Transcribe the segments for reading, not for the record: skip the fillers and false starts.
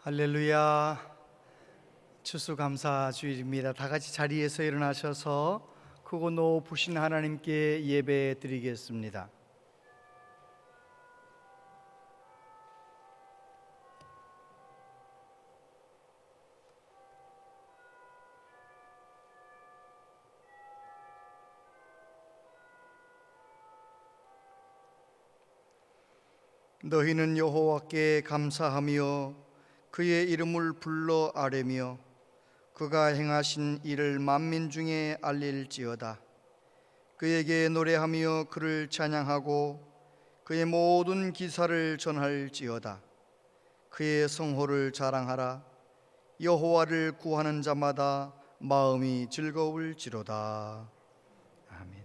할렐루야. 추수감사 주일입니다. 다 같이 자리에서 일어나셔서 크고 높으신 하나님께 예배 드리겠습니다. 너희는 여호와께 감사하며 그의 이름을 불러 아뢰며 그가 행하신 일을 만민 중에 알릴지어다. 그에게 노래하며 그를 찬양하고 그의 모든 기사를 전할지어다. 그의 성호를 자랑하라. 여호와를 구하는 자마다 마음이 즐거울지로다. 아멘.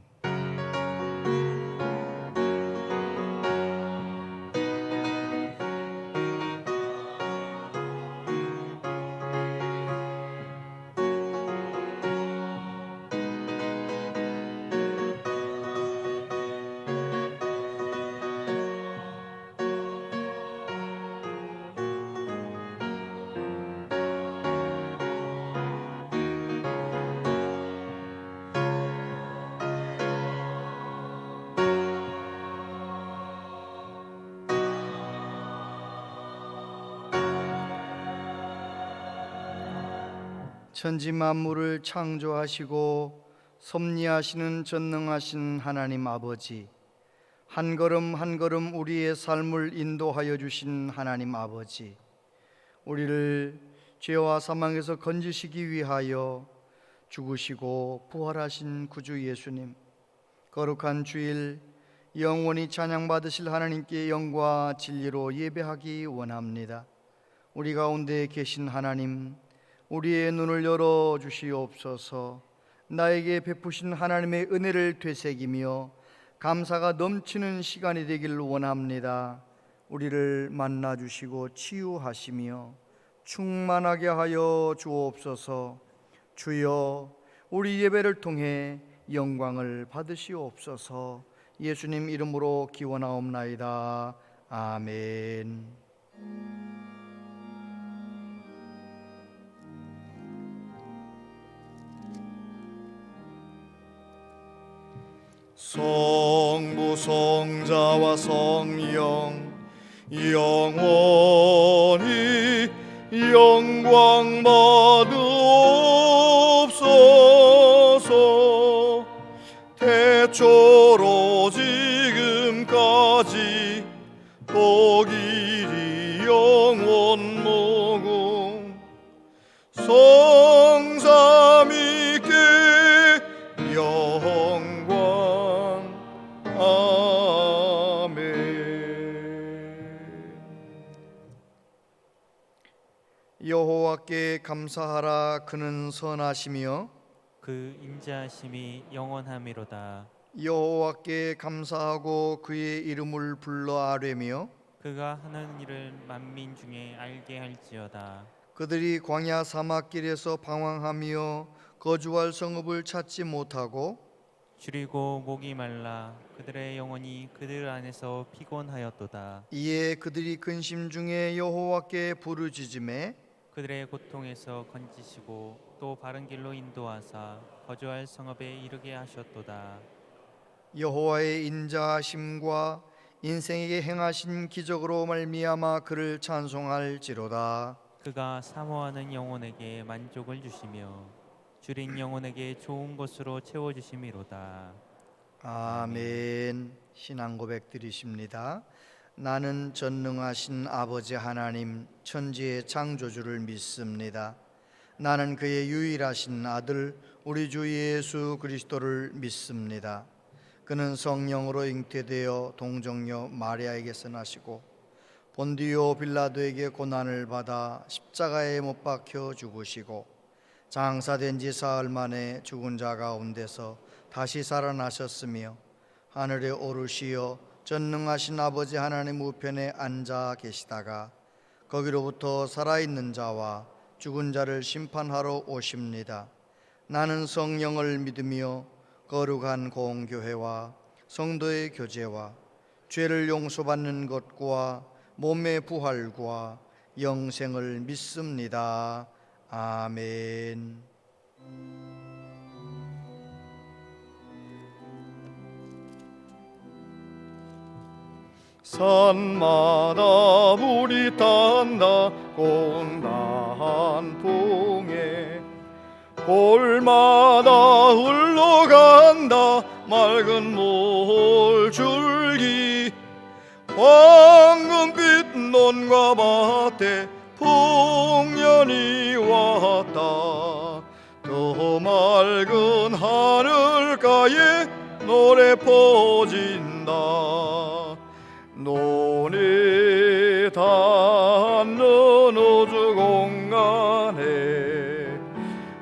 천지 만물을 창조하시고 섭리하시는 전능하신 하나님 아버지, 한 걸음 한 걸음 우리의 삶을 인도하여 주신 하나님 아버지, 우리를 죄와 사망에서 건지시기 위하여 죽으시고 부활하신 구주 예수님, 거룩한 주일 영원히 찬양받으실 하나님께 영과 진리로 예배하기 원합니다. 우리 가운데 계신 하나님, 우리의 눈을 열어 주시옵소서. 나에게 베푸신 하나님의 은혜를 되새기며 감사가 넘치는 시간이 되길 원합니다. 우리를 만나 주시고 치유하시며 충만하게 하여 주옵소서. 주여, 우리 예배를 통해 영광을 받으시옵소서. 예수님 이름으로 기원하옵나이다. 아멘. 성부 성자와 성령 영원히 영광 받으옵소서. 태초로 지금까지 독일이 영원 무궁 성삼위께 영광. 아멘. 여호와께 감사하라. 그는 선하시며 그 인자하심이 영원함이로다. 여호와께 감사하고 그의 이름을 불러 아뢰며 그가 하는 일을 만민 중에 알게 할지어다. 그들이 광야 사막길에서 방황하며 거주할 성읍을 찾지 못하고 줄이고 목이 말라 그들의 영혼이 그들 안에서 피곤하였도다. 이에 그들이 근심 중에 여호와께 부르짖음에 그들의 고통에서 건지시고 또 바른 길로 인도하사 거주할 성읍에 이르게 하셨도다. 여호와의 인자하심과 인생에게 행하신 기적으로 말미암아 그를 찬송할지로다. 그가 사모하는 영혼에게 만족을 주시며 줄인 영혼에게 좋은 것으로 채워주심이로다. 아멘. 신앙 고백 드리십니다. 나는 전능하신 아버지 하나님 천지의 창조주를 믿습니다. 나는 그의 유일하신 아들 우리 주 예수 그리스도를 믿습니다. 그는 성령으로 잉태되어 동정녀 마리아에게서 나시고 본디오 빌라도에게 고난을 받아 십자가에 못 박혀 죽으시고 장사된 지 사흘 만에 죽은 자 가운데서 다시 살아나셨으며 하늘에 오르시어 전능하신 아버지 하나님 우편에 앉아 계시다가 거기로부터 살아있는 자와 죽은 자를 심판하러 오십니다. 나는 성령을 믿으며 거룩한 공교회와 성도의 교제와 죄를 용서받는 것과 몸의 부활과 영생을 믿습니다. 아멘. 산마다 물이 탄다 고운 단풍에 골마다 흘러간다 맑은 물줄기 황금빛 논과 밭에 풍년이 왔다 더 맑은 하늘가에 노래 퍼진다 논에 닿는 우주 공간에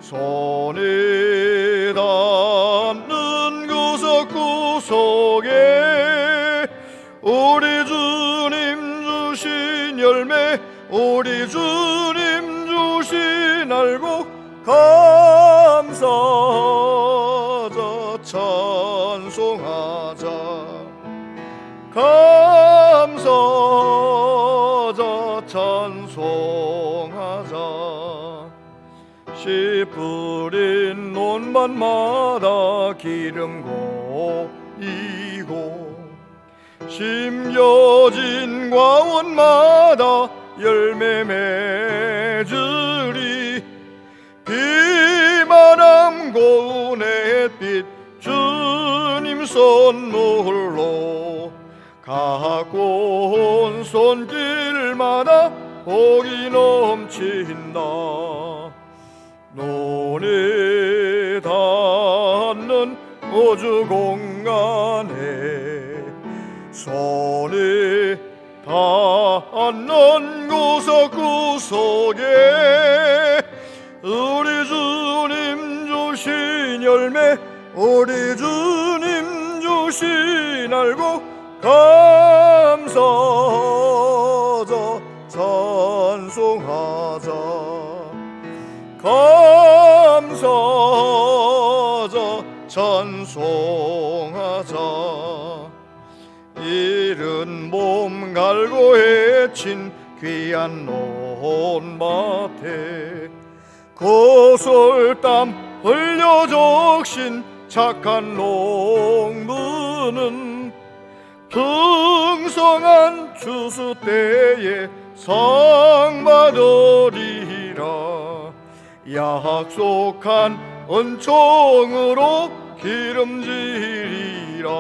손에 닿는 구석구석에 우리 주님 주신 열매 우리 주님 주신 알고 감사하자 찬송하자 감사하자 찬송하자 씨 뿌린 논밭마다 기름 고이고 심겨진 과원마다 열매 맺으리 비바람 고운 햇빛 주님 선물로 갖고 온 손길마다 복이 넘친다 논에 닿는 우주 공간에 손에 닿는 구석구석에 우리 주님 주신 열매 우리 주님 주신 알고 감사하자 찬송하자 감사하자 찬송하자 이른 봄 갈고 헤친 귀한 논밭에 고솔땀 흘려 적신 착한 농부는 풍성한 추수 때에 상 받으리라 약속한 은총으로 기름지리라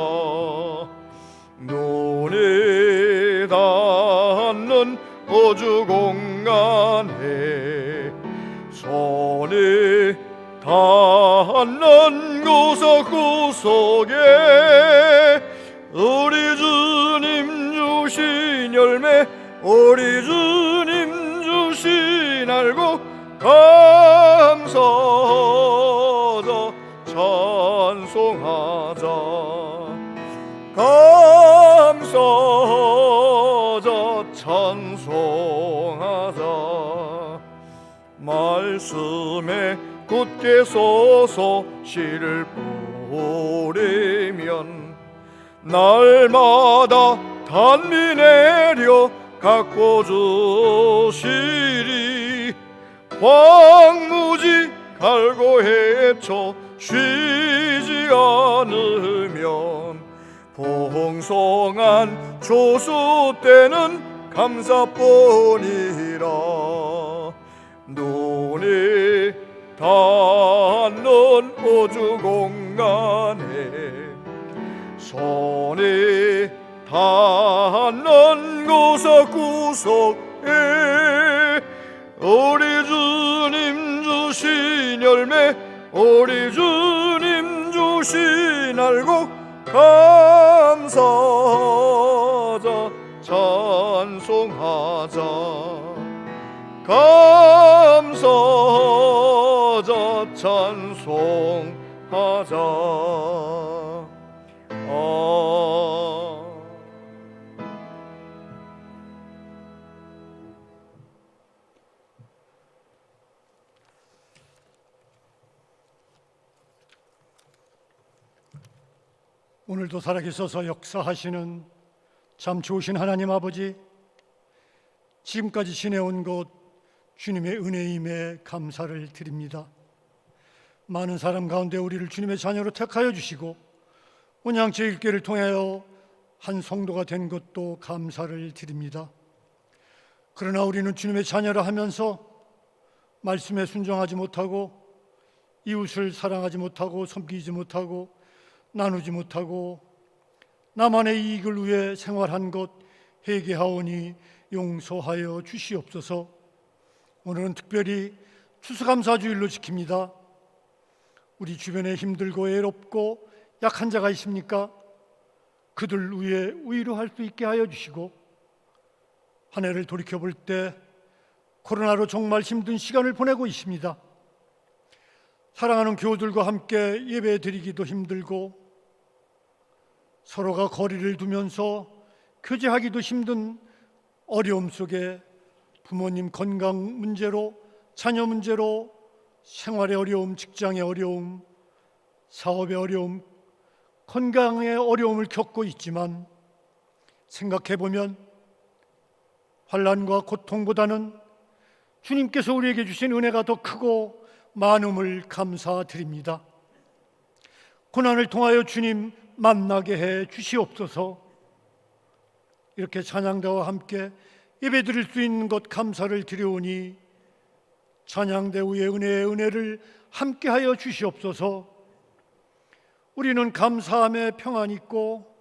논에 닿는 우주 공간에 손에 닿는 구석구석에 우리 주님 주신 열매 우리 주님 주신 알고 감사하자 찬송하자 감사하자 찬송하자 말씀에 굳게 서서 씨를 뿌리면 날마다 단비 내려 갖고 주시리 황무지 갈고 헤쳐 쉬지 않으면 풍성한 조수 때는 감사뿐이라 눈이 닿는 우주 공간에 손이 닿는 구석구석에 우리 주님 주신 열매 우리 주님 주신 알고 감사하자 찬송하자 감사하자 찬송하자 오늘도 살아계셔서 역사하시는 참 좋으신 하나님 아버지, 지금까지 지내온 것 주님의 은혜임에 감사를 드립니다. 많은 사람 가운데 우리를 주님의 자녀로 택하여 주시고 언양 제1교회를 통하여 한 성도가 된 것도 감사를 드립니다. 그러나 우리는 주님의 자녀라 하면서 말씀에 순종하지 못하고 이웃을 사랑하지 못하고 섬기지 못하고 나누지 못하고 나만의 이익을 위해 생활한 것 회개하오니 용서하여 주시옵소서. 오늘은 특별히 추수감사주일로 지킵니다. 우리 주변에 힘들고 애롭고 약한 자가 있습니까? 그들 위해 위로할 수 있게 하여 주시고, 한 해를 돌이켜볼 때 코로나로 정말 힘든 시간을 보내고 있습니다. 사랑하는 교우들과 함께 예배 드리기도 힘들고 서로가 거리를 두면서 교제하기도 힘든 어려움 속에 부모님 건강 문제로, 자녀 문제로, 생활의 어려움, 직장의 어려움, 사업의 어려움, 건강의 어려움을 겪고 있지만 생각해보면 환난과 고통보다는 주님께서 우리에게 주신 은혜가 더 크고 많음을 감사드립니다. 고난을 통하여 주님 만나게 해 주시옵소서. 이렇게 찬양대와 함께 예배드릴 수 있는 것 감사를 드려오니 찬양대 위에 은혜의 은혜를 함께하여 주시옵소서. 우리는 감사함에 평안이 있고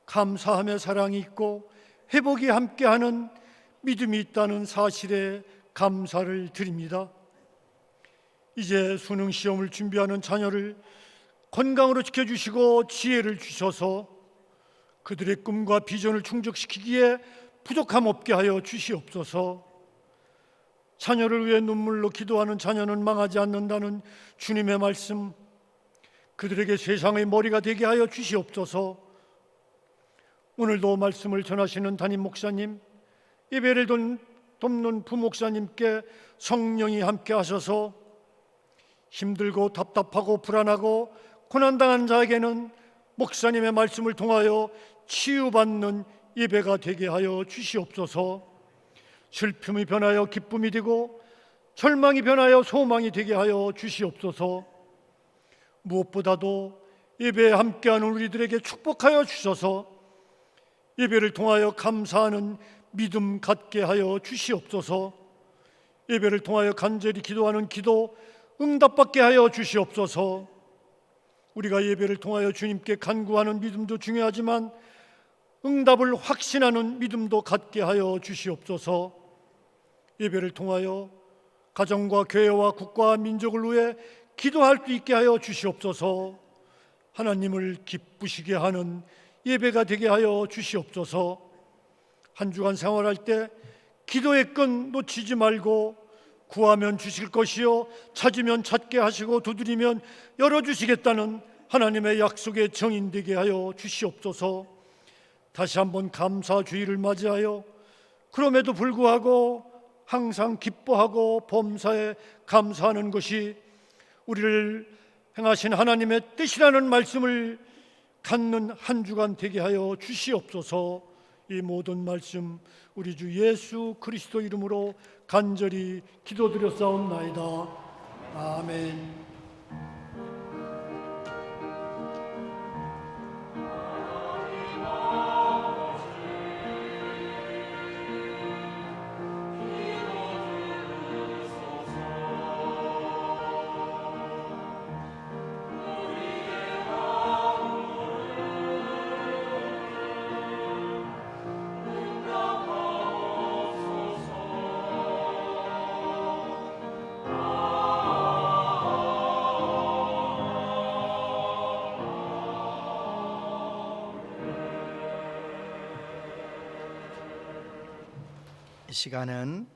감사함에 사랑이 있고 회복이 함께하는 믿음이 있다는 사실에 감사를 드립니다. 이제 수능 시험을 준비하는 자녀를 건강으로 지켜주시고 지혜를 주셔서 그들의 꿈과 비전을 충족시키기에 부족함 없게 하여 주시옵소서. 자녀를 위해 눈물로 기도하는 자녀는 망하지 않는다는 주님의 말씀, 그들에게 세상의 머리가 되게 하여 주시옵소서. 오늘도 말씀을 전하시는 담임 목사님, 예배를 돕는 부목사님께 성령이 함께 하셔서 힘들고 답답하고 불안하고 고난당한 자에게는 목사님의 말씀을 통하여 치유받는 예배가 되게 하여 주시옵소서. 슬픔이 변하여 기쁨이 되고 절망이 변하여 소망이 되게 하여 주시옵소서. 무엇보다도 예배에 함께하는 우리들에게 축복하여 주셔서 예배를 통하여 감사하는 믿음 갖게 하여 주시옵소서. 예배를 통하여 간절히 기도하는 기도 응답받게 하여 주시옵소서. 우리가 예배를 통하여 주님께 간구하는 믿음도 중요하지만 응답을 확신하는 믿음도 갖게 하여 주시옵소서. 예배를 통하여 가정과 교회와 국가와 민족을 위해 기도할 수 있게 하여 주시옵소서. 하나님을 기쁘시게 하는 예배가 되게 하여 주시옵소서. 한 주간 생활할 때 기도의 끈 놓치지 말고 구하면 주실 것이요 찾으면 찾게 하시고 두드리면 열어주시겠다는 하나님의 약속의 정인되게 하여 주시옵소서. 다시 한번 감사주의를 맞이하여 그럼에도 불구하고 항상 기뻐하고 범사에 감사하는 것이 우리를 행하신 하나님의 뜻이라는 말씀을 갖는 한 주간 되게 하여 주시옵소서. 이 모든 말씀 우리 주 예수 그리스도 이름으로 간절히 기도드렸사옵나이다. 아멘. 이 시간은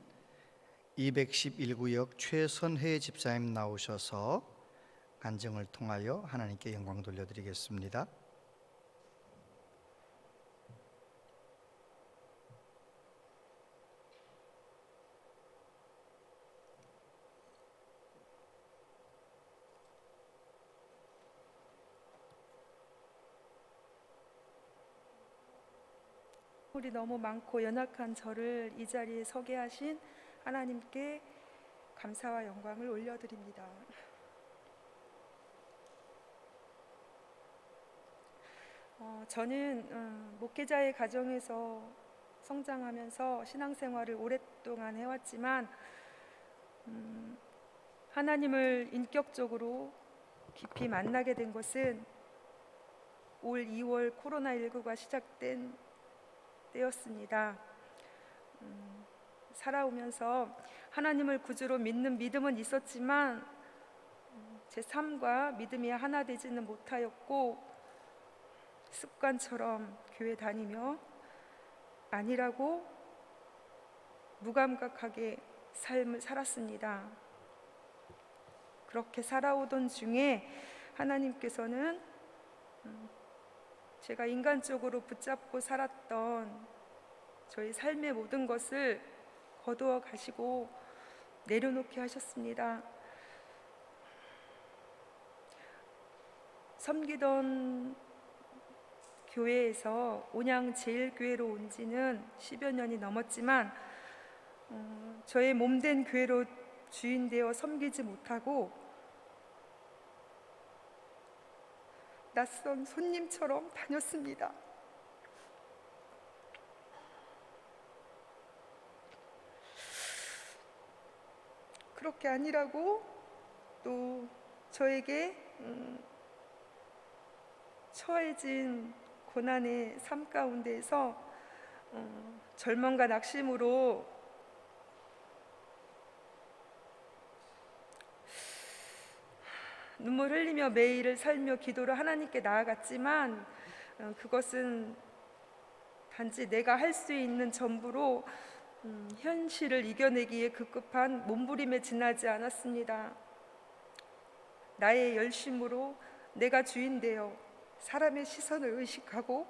211구역 최선회 집사님 나오셔서 간증을 통하여 하나님께 영광 돌려드리겠습니다. 허물이 너무 많고 연약한 저를 이 자리에 서게 하신 하나님께 감사와 영광을 올려드립니다. 저는 목회자의 가정에서 성장하면서 신앙생활을 오랫동안 해왔지만 하나님을 인격적으로 깊이 만나게 된 것은 올 2월 코로나19가 시작된 때였습니다. 살아오면서 하나님을 구주로 믿는 믿음은 있었지만 제 삶과 믿음이 하나 되지는 못하였고 습관처럼 교회 다니며 아니라고 무감각하게 삶을 살았습니다. 그렇게 살아오던 중에 하나님께서는 제가 인간적으로 붙잡고 살았던 저희 삶의 모든 것을 거두어 가시고 내려놓게 하셨습니다. 섬기던 교회에서 온양제일교회로 온 지는 10여 년이 넘었지만 저의 몸된 교회로 주인되어 섬기지 못하고 낯선 손님처럼 다녔습니다. 그렇게 아니라고 또 저에게 처해진 고난의 삶 가운데에서 절망과 낙심으로 눈물 흘리며 매일을 살며 기도를 하나님께 나아갔지만 그것은 단지 내가 할 수 있는 전부로 현실을 이겨내기에 급급한 몸부림에 지나지 않았습니다. 나의 열심으로 내가 주인되어 사람의 시선을 의식하고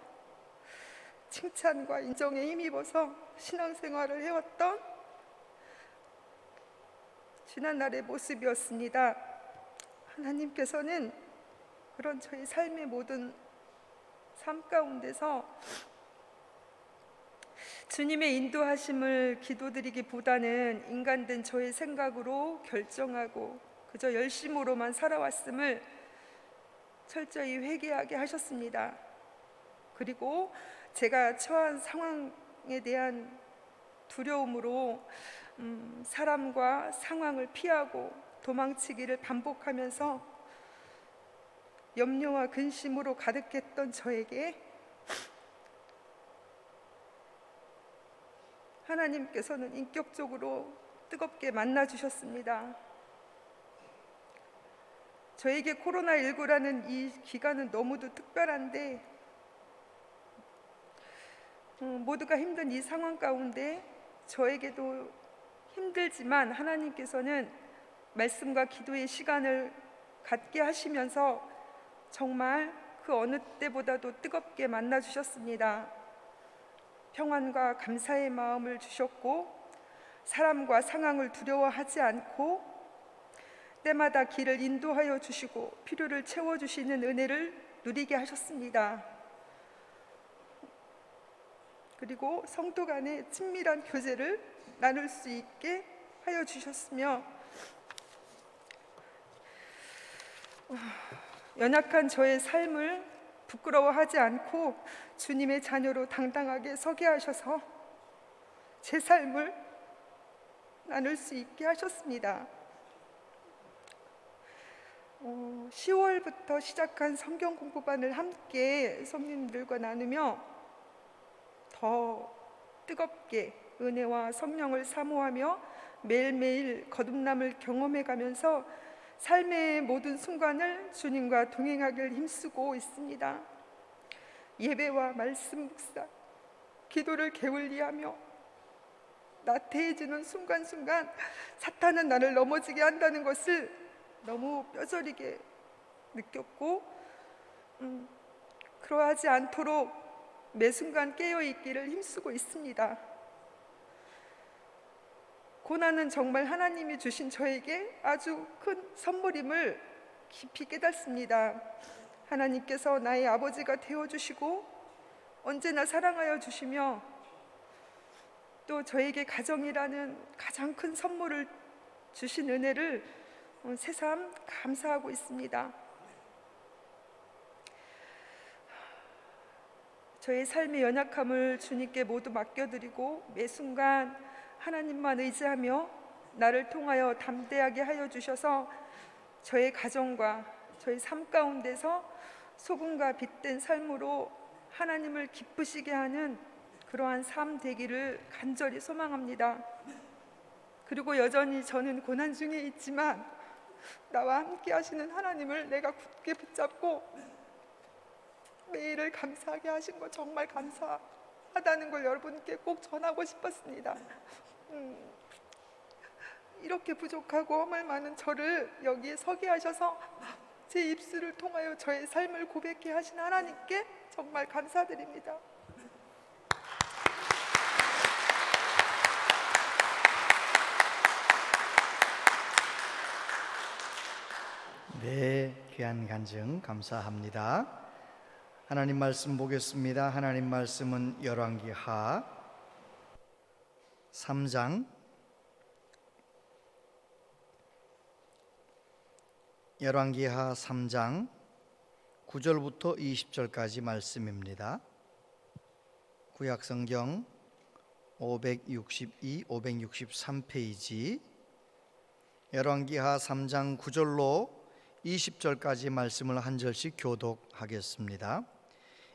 칭찬과 인정에 힘입어서 신앙생활을 해왔던 지난날의 모습이었습니다. 하나님께서는 그런 저희 삶의 모든 삶 가운데서 주님의 인도하심을 기도드리기보다는 인간된 저의 생각으로 결정하고 그저 열심으로만 살아왔음을 철저히 회개하게 하셨습니다. 그리고 제가 처한 상황에 대한 두려움으로 사람과 상황을 피하고 도망치기를 반복하면서 염려와 근심으로 가득했던 저에게 하나님께서는 인격적으로 뜨겁게 만나 주셨습니다. 저에게 코로나19라는 이 기간은 너무도 특별한데 모두가 힘든 이 상황 가운데 저에게도 힘들지만 하나님께서는 말씀과 기도의 시간을 갖게 하시면서 정말 그 어느 때보다도 뜨겁게 만나 주셨습니다. 평안과 감사의 마음을 주셨고 사람과 상황을 두려워하지 않고 때마다 길을 인도하여 주시고 필요를 채워주시는 은혜를 누리게 하셨습니다. 그리고 성도 간의 친밀한 교제를 나눌 수 있게 하여 주셨으며 연약한 저의 삶을 부끄러워하지 않고 주님의 자녀로 당당하게 서게 하셔서 제 삶을 나눌 수 있게 하셨습니다. 10월부터 시작한 성경 공부반을 함께 성도님들과 나누며 더 뜨겁게 은혜와 성령을 사모하며 매일매일 거듭남을 경험해가면서 삶의 모든 순간을 주님과 동행하길 힘쓰고 있습니다. 예배와 말씀 묵상, 기도를 게을리하며 나태해지는 순간순간 사탄은 나를 넘어지게 한다는 것을 너무 뼈저리게 느꼈고 그러하지 않도록 매 순간 깨어있기를 힘쓰고 있습니다. 고난은 정말 하나님이 주신 저에게 아주 큰 선물임을 깊이 깨닫습니다. 하나님께서 나의 아버지가 되어주시고 언제나 사랑하여 주시며 또 저에게 가정이라는 가장 큰 선물을 주신 은혜를 새삼 감사하고 있습니다. 저의 삶의 연약함을 주님께 모두 맡겨드리고 매 순간 하나님만 의지하며 나를 통하여 담대하게 하여 주셔서 저의 가정과 저의 삶 가운데서 소금과 빛된 삶으로 하나님을 기쁘시게 하는 그러한 삶 되기를 간절히 소망합니다. 그리고 여전히 저는 고난 중에 있지만 나와 함께 하시는 하나님을 내가 굳게 붙잡고 매일을 감사하게 하신 거 정말 감사하다는 걸 여러분께 꼭 전하고 싶었습니다. 이렇게 부족하고 험할 많은 저를 여기에 서게 하셔서 제 입술을 통하여 저의 삶을 고백해 하신 하나님께 정말 감사드립니다. 네, 귀한 간증 감사합니다. 하나님 말씀 보겠습니다. 하나님 말씀은 열왕기하 3장 열왕기하 3장 9절부터 20절까지 말씀입니다. 구약성경 562, 563페이지 열왕기하 3장 9절로 20절까지 말씀을 한 절씩 교독하겠습니다.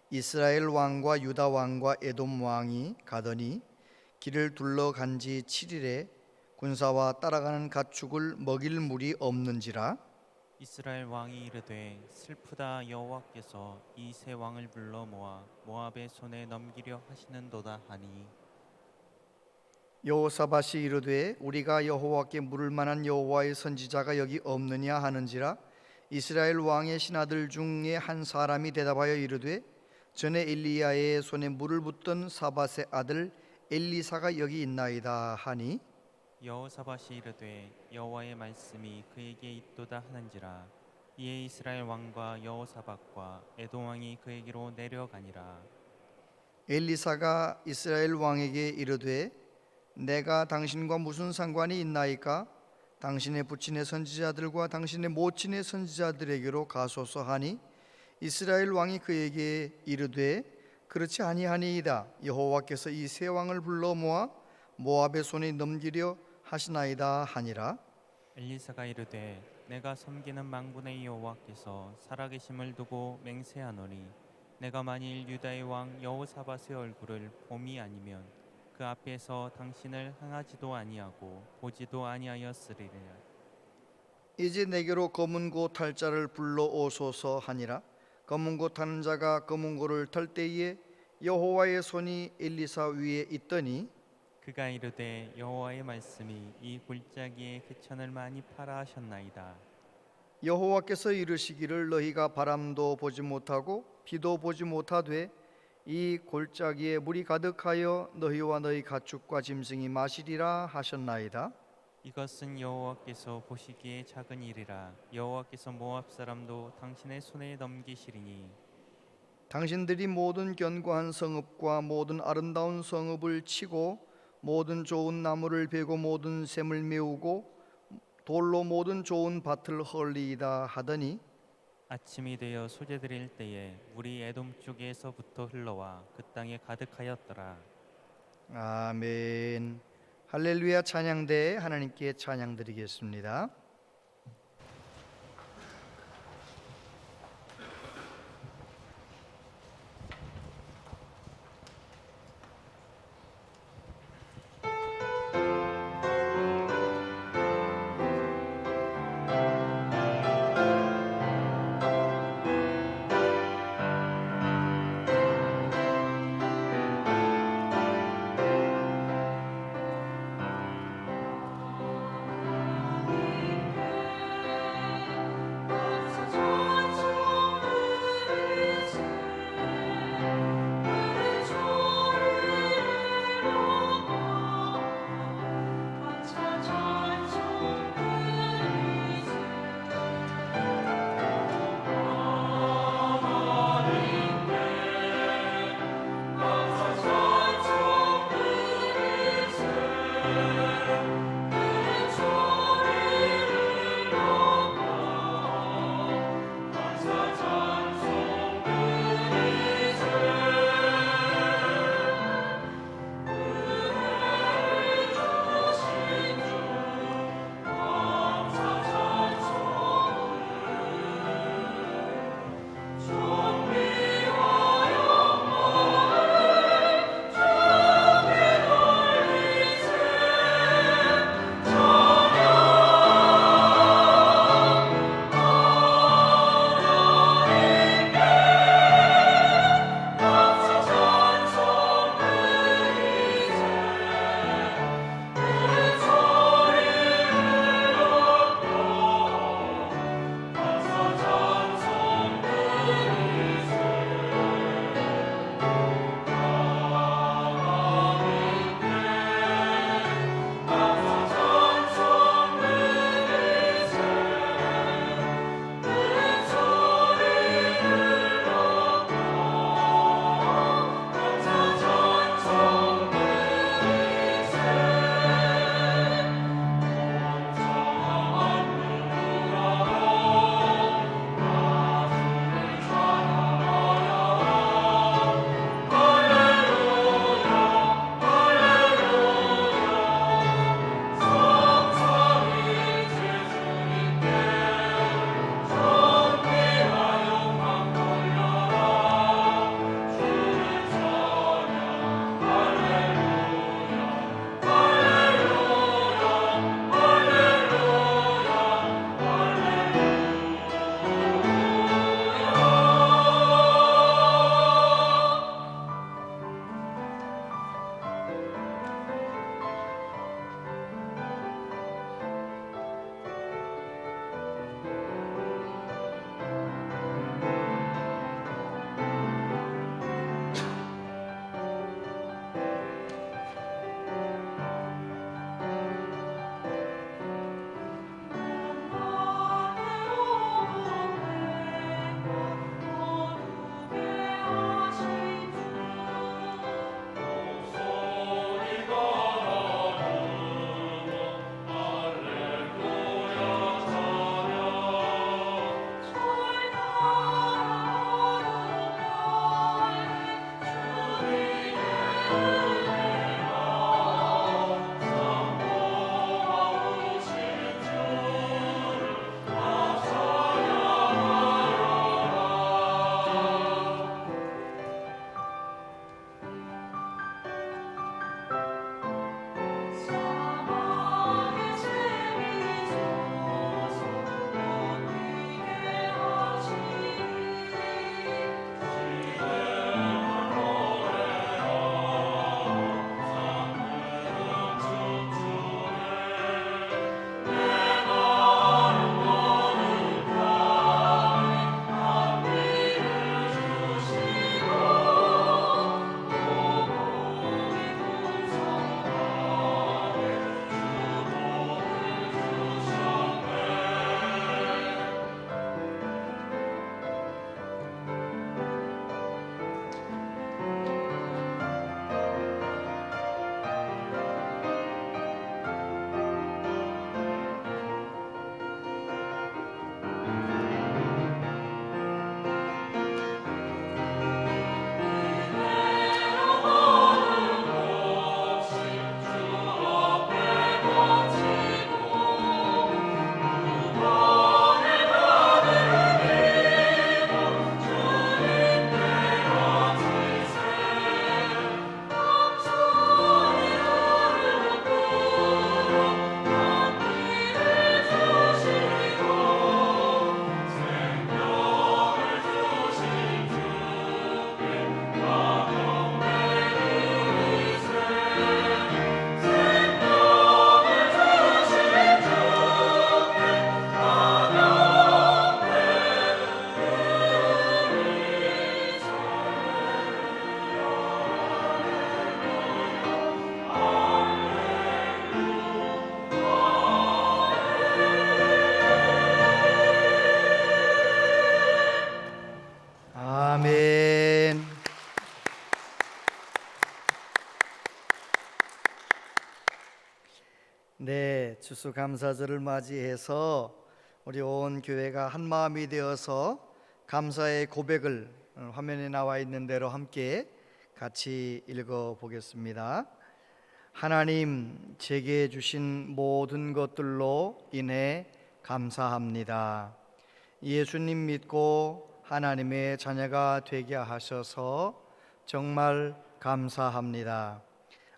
이스라엘 왕과 유다 왕과 에돔 왕이 가더니 길을 둘러간 지 7일에 군사와 따라가는 가축을 먹일 물이 없는지라. 이스라엘 왕이 이르되 슬프다 여호와께서 이 세 왕을 불러 모아 모압의 손에 넘기려 하시는도다 하니 여호사밧이 이르되 우리가 여호와께 물을 만한 여호와의 선지자가 여기 없느냐 하는지라. 이스라엘 왕의 신하들 중에 한 사람이 대답하여 이르되 전에 엘리야의 손에 물을 붓던 사밧의 아들 엘리사가 여기 있나이다 하니 여호사밧이 이르되 여호와의 말씀이 그에게 있도다 하는지라. 이에 이스라엘 왕과 여호사밧과 에돔 왕이 그에게로 내려가니라. 엘리사가 이스라엘 왕에게 이르되 내가 당신과 무슨 상관이 있나이까? 당신의 부친의 선지자들과 당신의 모친의 선지자들에게로 가소서 하니 이스라엘 왕이 그에게 이르되 그렇지 아니하니이다. 여호와께서 이 세 왕을 불러 모아 모압의 손에 넘기려 하시나이다 하니라. 엘리사가 이르되 내가 섬기는 만군의 여호와께서 살아계심을 두고 맹세하노니 내가 만일 유다의 왕 여호사밧의 얼굴을 봄이 아니면 그 앞에서 당신을 향하지도 아니하고 보지도 아니하였으리라. 이제 내게로 검은고 탈 자를 불러오소서 하니라. 검은고 타는 자가 검은고를 탈 때에 여호와의 손이 엘리사 위에 있더니 그가 이르되 여호와의 말씀이 이 골짜기에 개천을 많이 파라 하셨나이다. 여호와께서 이르시기를 너희가 바람도 보지 못하고 비도 보지 못하되 이 골짜기에 물이 가득하여 너희와 너희 가축과 짐승이 마시리라 하셨나이다. 이것은 여호와께서 보시기에 작은 일이라. 여호와께서 모압 사람도 당신의 손에 넘기시리니 당신들이 모든 견고한 성읍과 모든 아름다운 성읍을 치고 모든 좋은 나무를 베고 모든 샘을 메우고 돌로 모든 좋은 밭을 헐리이다 하더니 아침이 되어 소재드릴 때에 물이 에돔 쪽에서부터 흘러와 그 땅에 가득하였더라. 아멘. 할렐루야. 찬양대 하나님께 찬양 드리겠습니다. 추수감사절을 맞이해서 우리 온 교회가 한 마음이 되어서 감사의 고백을 화면에 나와 있는 대로 함께 같이 읽어 보겠습니다. 하나님, 제게 주신 모든 것들로 인해 감사합니다. 예수님 믿고 하나님의 자녀가 되게 하셔서 정말 감사합니다.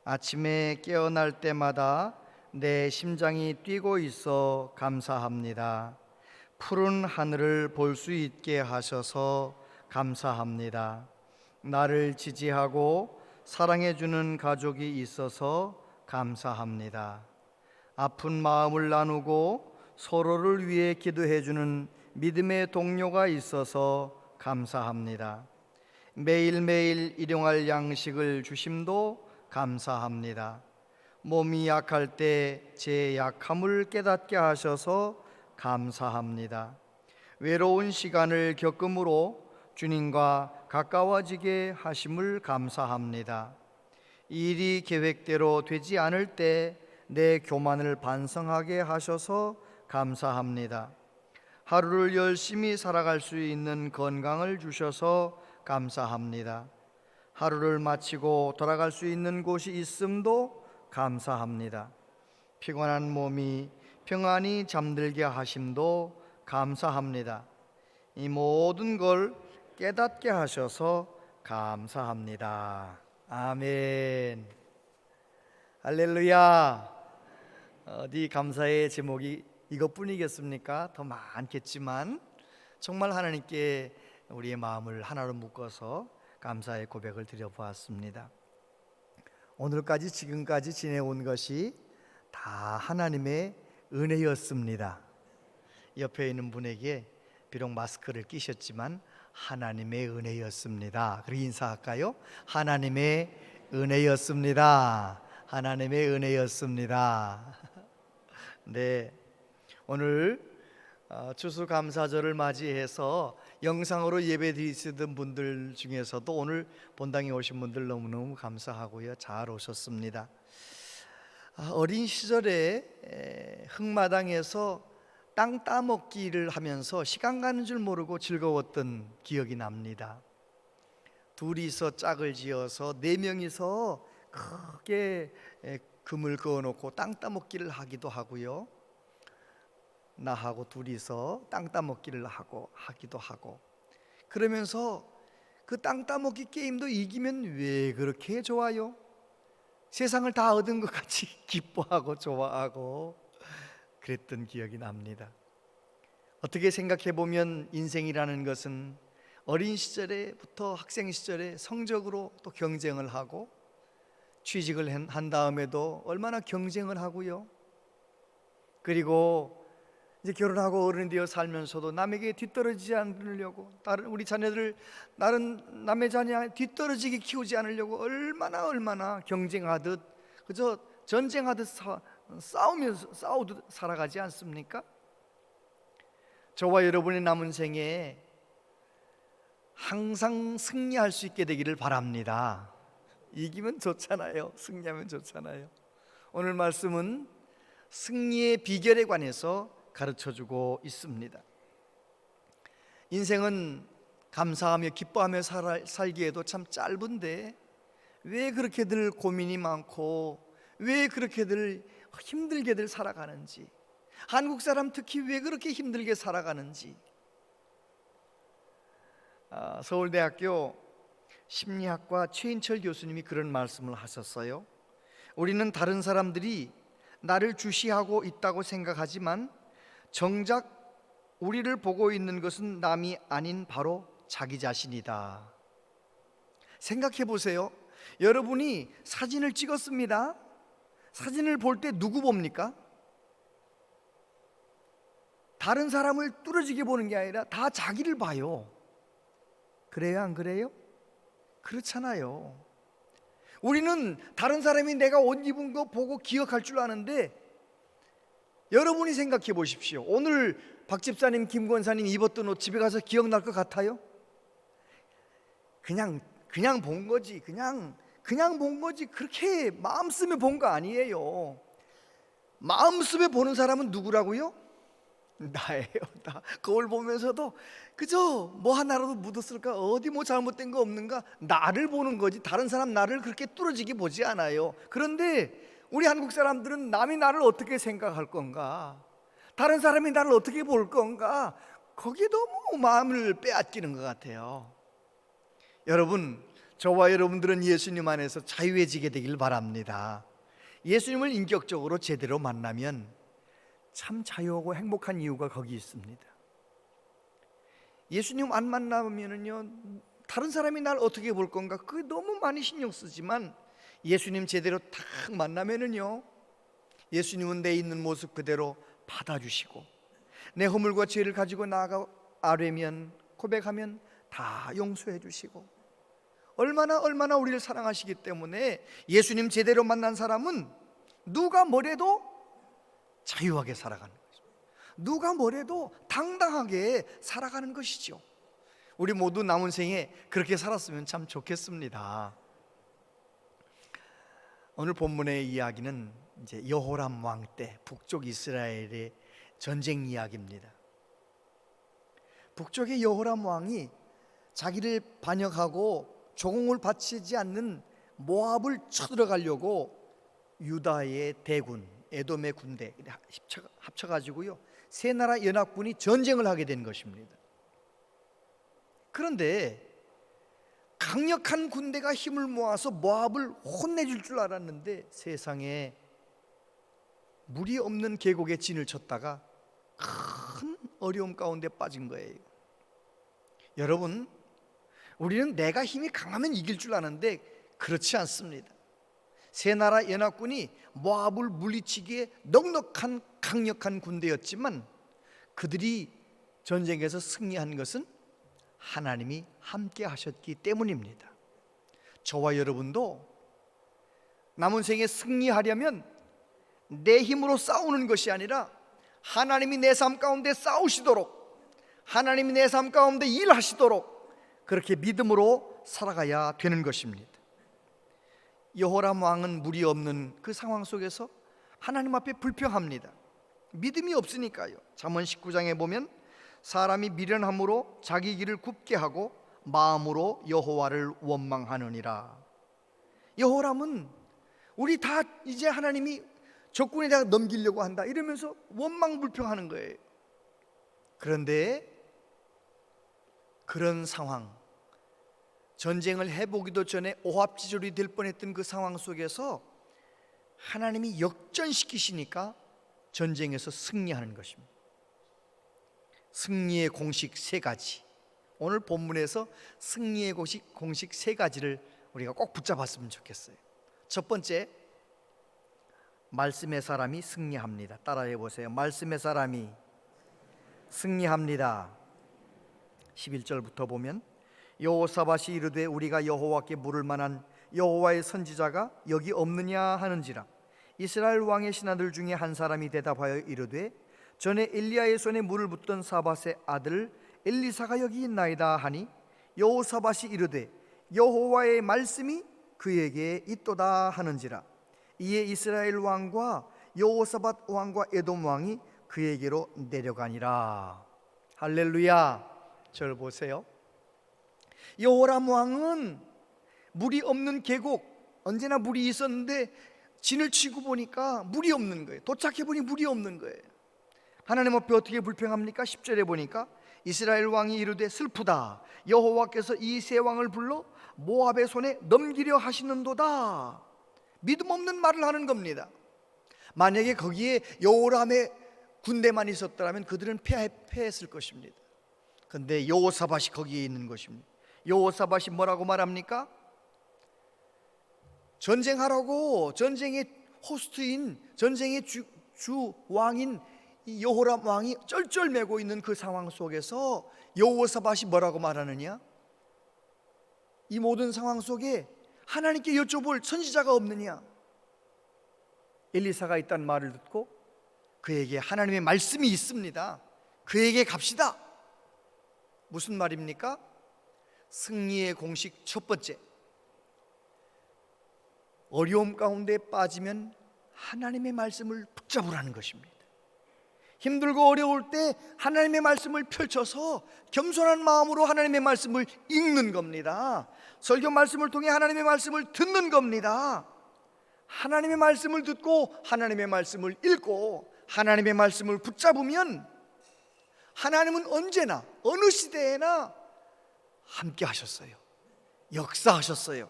아침에 깨어날 때마다 내 심장이 뛰고 있어 감사합니다. 푸른 하늘을 볼 수 있게 하셔서 감사합니다. 나를 지지하고 사랑해주는 가족이 있어서 감사합니다. 아픈 마음을 나누고 서로를 위해 기도해주는 믿음의 동료가 있어서 감사합니다. 매일매일 일용할 양식을 주심도 감사합니다. 몸이 약할 때 제 약함을 깨닫게 하셔서 감사합니다. 외로운 시간을 겪음으로 주님과 가까워지게 하심을 감사합니다. 일이 계획대로 되지 않을 때 내 교만을 반성하게 하셔서 감사합니다. 하루를 열심히 살아갈 수 있는 건강을 주셔서 감사합니다. 하루를 마치고 돌아갈 수 있는 곳이 있음도 감사합니다. 피곤한 몸이 평안히 잠들게 하심도 감사합니다. 이 모든 걸 깨닫게 하셔서 감사합니다. 아멘. 할렐루야. 어디 감사의 제목이 이것뿐이겠습니까? 더 많겠지만 정말 하나님께 우리의 마음을 하나로 묶어서 감사의 고백을 드려보았습니다. 오늘까지 지금까지 지내온 것이 다 하나님의 은혜였습니다. 옆에 있는 분에게 비록 마스크를 끼셨지만 하나님의 은혜였습니다. 그렇게 인사할까요? 하나님의 은혜였습니다. 하나님의 은혜였습니다. 네, 오늘 추수감사절을 맞이해서 영상으로 예배 드리시던 분들 중에서도 오늘 본당에 오신 분들 너무너무 감사하고요. 잘 오셨습니다. 어린 시절에 흙마당에서 땅 따먹기를 하면서 시간 가는 줄 모르고 즐거웠던 기억이 납니다. 둘이서 짝을 지어서 네 명이서 크게 금을 그어놓고 땅 따먹기를 하기도 하고요. 나하고 둘이서 땅 따먹기를 하기도 하고 그러면서 그 땅 따먹기 게임도 이기면 왜 그렇게 좋아요? 세상을 다 얻은 것 같이 기뻐하고 좋아하고 그랬던 기억이 납니다. 어떻게 생각해 보면 인생이라는 것은 어린 시절에부터 학생 시절에 성적으로 또 경쟁을 하고 취직을 한 다음에도 얼마나 경쟁을 하고요. 그리고 이제 결혼하고 어른이 되어 살면서도 남에게 뒤떨어지지 않으려고 다른 우리 자녀들 다른 남의 자녀 뒤떨어지게 키우지 않으려고 얼마나 경쟁하듯 그저 전쟁하듯 싸우듯 살아가지 않습니까? 저와 여러분의 남은 생에 항상 승리할 수 있게 되기를 바랍니다. 이기면 좋잖아요. 승리하면 좋잖아요. 오늘 말씀은 승리의 비결에 관해서 가르쳐주고 있습니다. 인생은 감사하며 기뻐하며 살기에도 참 짧은데 왜 그렇게들 고민이 많고 왜 그렇게들 힘들게들 살아가는지, 한국 사람 특히 왜 그렇게 힘들게 살아가는지. 서울대학교 심리학과 최인철 교수님이 그런 말씀을 하셨어요. 우리는 다른 사람들이 나를 주시하고 있다고 생각하지만 정작 우리를 보고 있는 것은 남이 아닌 바로 자기 자신이다. 생각해 보세요. 여러분이 사진을 찍었습니다. 사진을 볼 때 누구 봅니까? 다른 사람을 뚫어지게 보는 게 아니라 다 자기를 봐요. 그래요, 안 그래요? 그렇잖아요. 우리는 다른 사람이 내가 옷 입은 거 보고 기억할 줄 아는데 여러분이 생각해 보십시오. 오늘 박 집사님, 김 권사님 입었던 옷 집에 가서 기억날 것 같아요? 그냥 본 거지. 그냥 본 거지. 그렇게 마음 쓰며 본 거 아니에요. 마음습에 보는 사람은 누구라고요? 나예요. 나 거울 보면서도 그저 뭐 하나라도 묻었을까, 어디 뭐 잘못된 거 없는가, 나를 보는 거지 다른 사람 나를 그렇게 뚫어지게 보지 않아요. 그런데 우리 한국 사람들은 남이 나를 어떻게 생각할 건가, 다른 사람이 나를 어떻게 볼 건가, 거기에 너무 마음을 빼앗기는 것 같아요. 여러분, 저와 여러분들은 예수님 안에서 자유해지게 되길 바랍니다. 예수님을 인격적으로 제대로 만나면 참 자유하고 행복한 이유가 거기 있습니다. 예수님 안 만나면은요, 다른 사람이 날 어떻게 볼 건가, 그게 너무 많이 신경 쓰지만 예수님 제대로 딱 만나면은요, 예수님은 내 있는 모습 그대로 받아주시고, 내 허물과 죄를 가지고 나아가 아뢰면, 고백하면 다 용서해 주시고, 얼마나 우리를 사랑하시기 때문에 예수님 제대로 만난 사람은 누가 뭐래도 자유하게 살아가는 것입니다. 누가 뭐래도 당당하게 살아가는 것이죠. 우리 모두 남은 생에 그렇게 살았으면 참 좋겠습니다. 오늘 본문의 이야기는 이제 여호람 왕 때 북쪽 이스라엘의 전쟁 이야기입니다. 북쪽의 여호람 왕이 자기를 반역하고 조공을 바치지 않는 모압을 쳐들어가려고 유다의 대군, 에돔의 군대 합쳐가지고요, 세 나라 연합군이 전쟁을 하게 된 것입니다. 그런데 강력한 군대가 힘을 모아서 모압을 혼내줄 줄 알았는데 세상에 물이 없는 계곡에 진을 쳤다가 큰 어려움 가운데 빠진 거예요. 여러분, 우리는 내가 힘이 강하면 이길 줄 아는데 그렇지 않습니다. 세 나라 연합군이 모압을 물리치기에 넉넉한 강력한 군대였지만 그들이 전쟁에서 승리한 것은 하나님이 함께 하셨기 때문입니다. 저와 여러분도 남은 생에 승리하려면 내 힘으로 싸우는 것이 아니라 하나님이 내 삶 가운데 싸우시도록, 하나님이 내 삶 가운데 일하시도록 그렇게 믿음으로 살아가야 되는 것입니다. 여호람 왕은 물이 없는 그 상황 속에서 하나님 앞에 불평합니다. 믿음이 없으니까요. 잠언 19장에 보면 사람이 미련함으로 자기 길을 굽게 하고 마음으로 여호와를 원망하느니라. 여호람은 우리 다 이제 하나님이 적군에다가 넘기려고 한다 이러면서 원망불평하는 거예요. 그런데 그런 상황, 전쟁을 해보기도 전에 오합지졸이 될 뻔했던 그 상황 속에서 하나님이 역전시키시니까 전쟁에서 승리하는 것입니다. 승리의 공식 세 가지, 오늘 본문에서 승리의 공식 세 가지를 우리가 꼭 붙잡았으면 좋겠어요. 첫 번째, 말씀의 사람이 승리합니다. 따라해 보세요. 말씀의 사람이 승리합니다. 11절부터 보면 여호사밧이 이르되 우리가 여호와께 물을 만한 여호와의 선지자가 여기 없느냐 하는지라. 이스라엘 왕의 신하들 중에 한 사람이 대답하여 이르되 전에 엘리야의 손에 물을 붓던 사밧의 아들 엘리사가 여기 있나이다 하니 여호사밧이 이르되 여호와의 말씀이 그에게 있도다 하는지라. 이에 이스라엘 왕과 여호사밧 왕과 에돔 왕이 그에게로 내려가니라. 할렐루야. 저를 보세요. 여호람 왕은 물이 없는 계곡, 언제나 물이 있었는데 진을 치고 보니까 물이 없는 거예요. 도착해 보니 물이 없는 거예요. 하나님 앞에 어떻게 불평합니까? 10절에 보니까 이스라엘 왕이 이르되 슬프다. 여호와께서 이 세 왕을 불러 모압의 손에 넘기려 하시는도다. 믿음 없는 말을 하는 겁니다. 만약에 거기에 여호람의 군대만 있었더라면 그들은 패했을 것입니다. 그런데 여호사밧이 거기에 있는 것입니다. 여호사밧이 뭐라고 말합니까? 전쟁하라고, 전쟁의 호스트인, 전쟁의 주 왕인 이 여호람 왕이 쩔쩔매고 있는 그 상황 속에서 여호사밧이 뭐라고 말하느냐? 이 모든 상황 속에 하나님께 여쭤볼 선지자가 없느냐? 엘리사가 있다는 말을 듣고 그에게 하나님의 말씀이 있습니다. 그에게 갑시다. 무슨 말입니까? 승리의 공식 첫 번째, 어려움 가운데 빠지면 하나님의 말씀을 붙잡으라는 것입니다. 힘들고 어려울 때 하나님의 말씀을 펼쳐서 겸손한 마음으로 하나님의 말씀을 읽는 겁니다. 설교 말씀을 통해 하나님의 말씀을 듣는 겁니다. 하나님의 말씀을 듣고 하나님의 말씀을 읽고 하나님의 말씀을 붙잡으면 하나님은 언제나 어느 시대에나 함께 하셨어요. 역사하셨어요.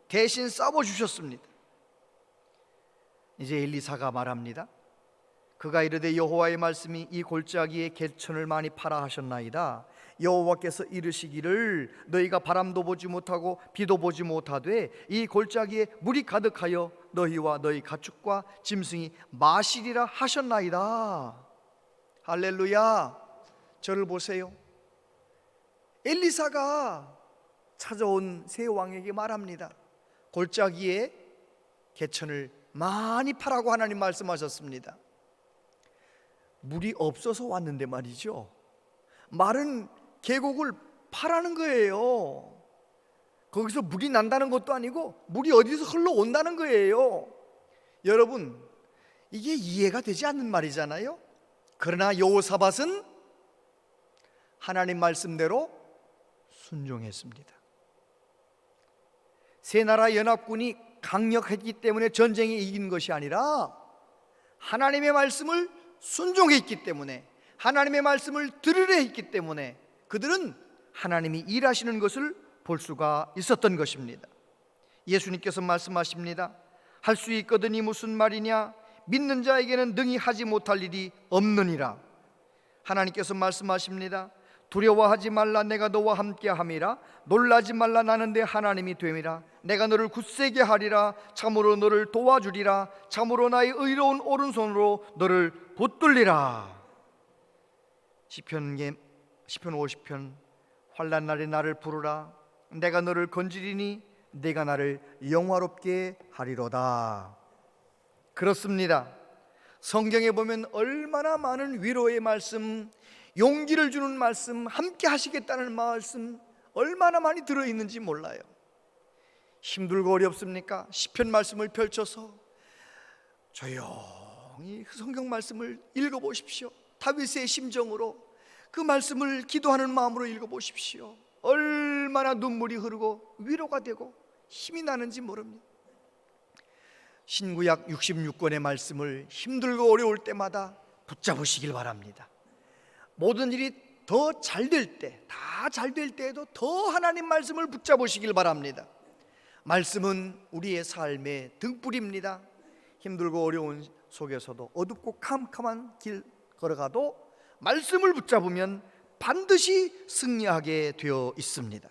대신 싸워주셨습니다. 이제 엘리사가 말합니다. 그가 이르되 여호와의 말씀이 이 골짜기에 개천을 많이 파라 하셨나이다. 여호와께서 이르시기를 너희가 바람도 보지 못하고 비도 보지 못하되 이 골짜기에 물이 가득하여 너희와 너희 가축과 짐승이 마시리라 하셨나이다. 할렐루야. 저를 보세요. 엘리사가 찾아온 세 왕에게 말합니다. 골짜기에 개천을 많이 파라고 하나님 말씀하셨습니다. 물이 없어서 왔는데 말이죠. 마른 계곡을 파라는 거예요. 거기서 물이 난다는 것도 아니고 물이 어디서 흘러온다는 거예요. 여러분, 이게 이해가 되지 않는 말이잖아요. 그러나 여호사밧은 하나님 말씀대로 순종했습니다. 세 나라 연합군이 강력했기 때문에 전쟁에 이긴 것이 아니라 하나님의 말씀을 순종했기 때문에, 하나님의 말씀을 들으려 했기 때문에 그들은 하나님이 일하시는 것을 볼 수가 있었던 것입니다. 예수님께서 말씀하십니다. 할 수 있거든이 무슨 말이냐? 믿는 자에게는 능히 하지 못할 일이 없느니라. 하나님께서 말씀하십니다. 두려워하지 말라, 내가 너와 함께함이라. 놀라지 말라, 나는 내 하나님이 됨이라. 내가 너를 굳세게 하리라. 참으로 너를 도와주리라. 참으로 나의 의로운 오른손으로 너를 붙들리라. 시편 50편 환난 날에 나를 부르라. 내가 너를 건지리니 내가 나를 영화롭게 하리로다. 그렇습니다. 성경에 보면 얼마나 많은 위로의 말씀, 용기를 주는 말씀, 함께 하시겠다는 말씀 얼마나 많이 들어있는지 몰라요. 힘들고 어렵습니까? 시편 말씀을 펼쳐서 조용히 성경 말씀을 읽어보십시오. 다윗의 심정으로 그 말씀을 기도하는 마음으로 읽어보십시오. 얼마나 눈물이 흐르고 위로가 되고 힘이 나는지 모릅니다. 신구약 66권의 말씀을 힘들고 어려울 때마다 붙잡으시길 바랍니다. 모든 일이 더 잘 될 때, 다 잘 될 때에도 더 하나님 말씀을 붙잡으시길 바랍니다. 말씀은 우리의 삶의 등불입니다. 힘들고 어려운 속에서도 어둡고 캄캄한 길 걸어가도 말씀을 붙잡으면 반드시 승리하게 되어 있습니다.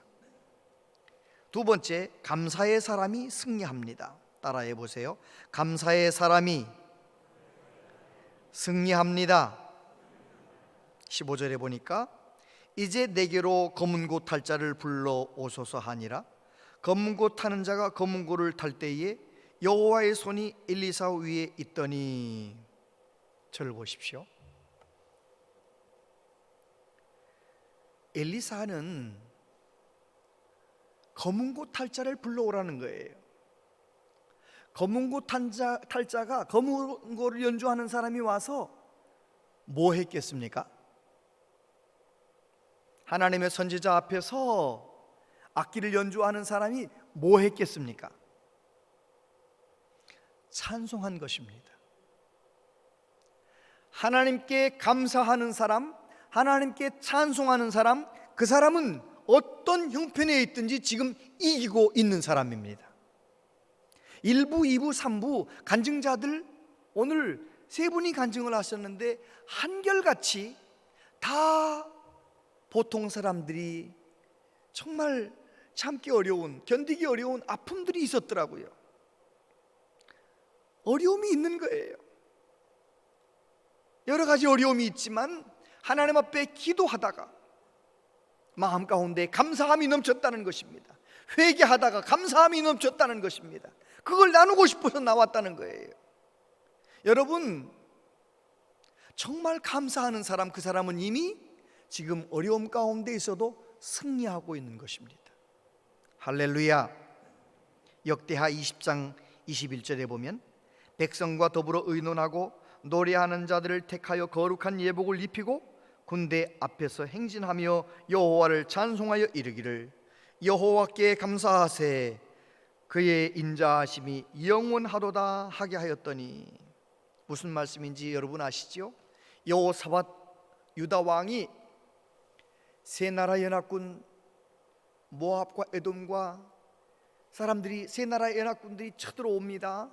두 번째, 감사의 사람이 승리합니다. 따라해 보세요. 감사의 사람이 승리합니다. 15절에 보니까 이제 내게로 검은 고 탈 자를 불러 오소서 하니라. 검은 고 타는 자가 검은 고를 탈 때에 여호와의 손이 엘리사 위에 있더니, 저를 보십시오. 엘리사는 검은 고 탈 자를 불러오라는 거예요. 검은 고 탈 자가 검은 고를 연주하는 사람이 와서 뭐 했겠습니까? 하나님의 선지자 앞에서 악기를 연주하는 사람이 뭐 했겠습니까? 찬송한 것입니다. 하나님께 감사하는 사람, 하나님께 찬송하는 사람, 그 사람은 어떤 형편에 있든지 지금 이기고 있는 사람입니다. 1부, 2부, 3부 간증자들 오늘 세 분이 간증을 하셨는데 한결같이 다 보통 사람들이 정말 참기 어려운, 견디기 어려운 아픔들이 있었더라고요. 어려움이 있는 거예요. 여러 가지 어려움이 있지만 하나님 앞에 기도하다가 마음 가운데 감사함이 넘쳤다는 것입니다. 회개하다가 감사함이 넘쳤다는 것입니다. 그걸 나누고 싶어서 나왔다는 거예요. 여러분, 정말 감사하는 사람, 그 사람은 이미 지금 어려움 가운데 있어도 승리하고 있는 것입니다. 할렐루야. 역대하 20장 21절에 보면 백성과 더불어 의논하고 노래하는 자들을 택하여 거룩한 예복을 입히고 군대 앞에서 행진하며 여호와를 찬송하여 이르기를 여호와께 감사하세 그의 인자하심이 영원하도다 하게 하였더니. 무슨 말씀인지 여러분 아시죠? 여호사밧 유다 왕이 세 나라 연합군 모압과 에돔과 사람들이 세 나라 연합군들이 쳐들어옵니다.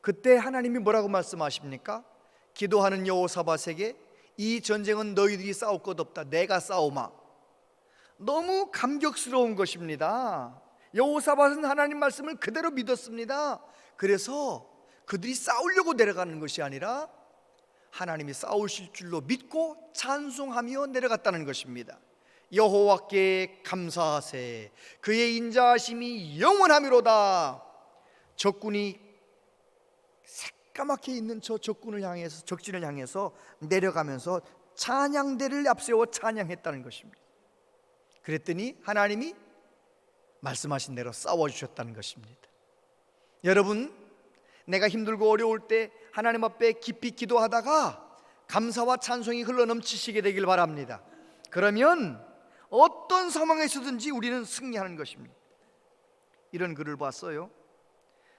그때 하나님이 뭐라고 말씀하십니까? 기도하는 여호사밧에게 이 전쟁은 너희들이 싸울 것 없다, 내가 싸우마. 너무 감격스러운 것입니다. 여호사밧은 하나님 말씀을 그대로 믿었습니다. 그래서 그들이 싸우려고 내려가는 것이 아니라 하나님이 싸우실 줄로 믿고 찬송하며 내려갔다는 것입니다. 여호와께 감사하세 그의 인자하심이 영원하미로다. 적군이 새까맣게 있는 저 적군을 향해서, 적진을 향해서 내려가면서 찬양대를 앞세워 찬양했다는 것입니다. 그랬더니 하나님이 말씀하신 대로 싸워주셨다는 것입니다. 여러분, 내가 힘들고 어려울 때 하나님 앞에 깊이 기도하다가 감사와 찬송이 흘러넘치시게 되길 바랍니다. 그러면 어떤 상황에서든지 우리는 승리하는 것입니다. 이런 글을 봤어요.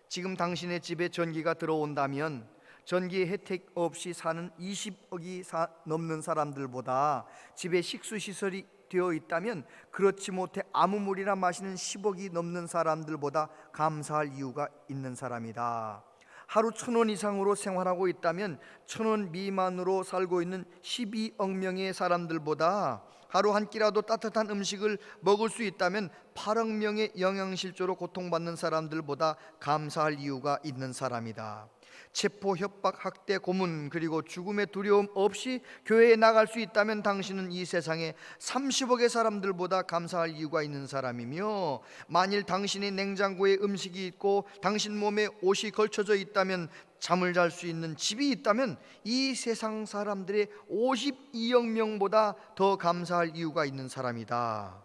지금 당신의 집에 전기가 들어온다면 전기 혜택 없이 사는 20억이 넘는 사람들보다 집에 식수시설이 되어 있다면 그렇지 못해 아무 물이나 마시는 10억이 넘는 사람들보다 감사할 이유가 있는 사람이다. 하루 1,000원 이상으로 생활하고 있다면 1,000원 미만으로 살고 있는 12억 명의 사람들보다 하루 한 끼라도 따뜻한 음식을 먹을 수 있다면 8억 명의 영양실조로 고통받는 사람들보다 감사할 이유가 있는 사람이다. 체포, 협박, 학대, 고문 그리고 죽음의 두려움 없이 교회에 나갈 수 있다면 당신은 이 세상에 30억의 사람들보다 감사할 이유가 있는 사람이며, 만일 당신의 냉장고에 음식이 있고 당신 몸에 옷이 걸쳐져 있다면, 잠을 잘 수 있는 집이 있다면 이 세상 사람들의 52억 명보다 더 감사할 이유가 있는 사람이다.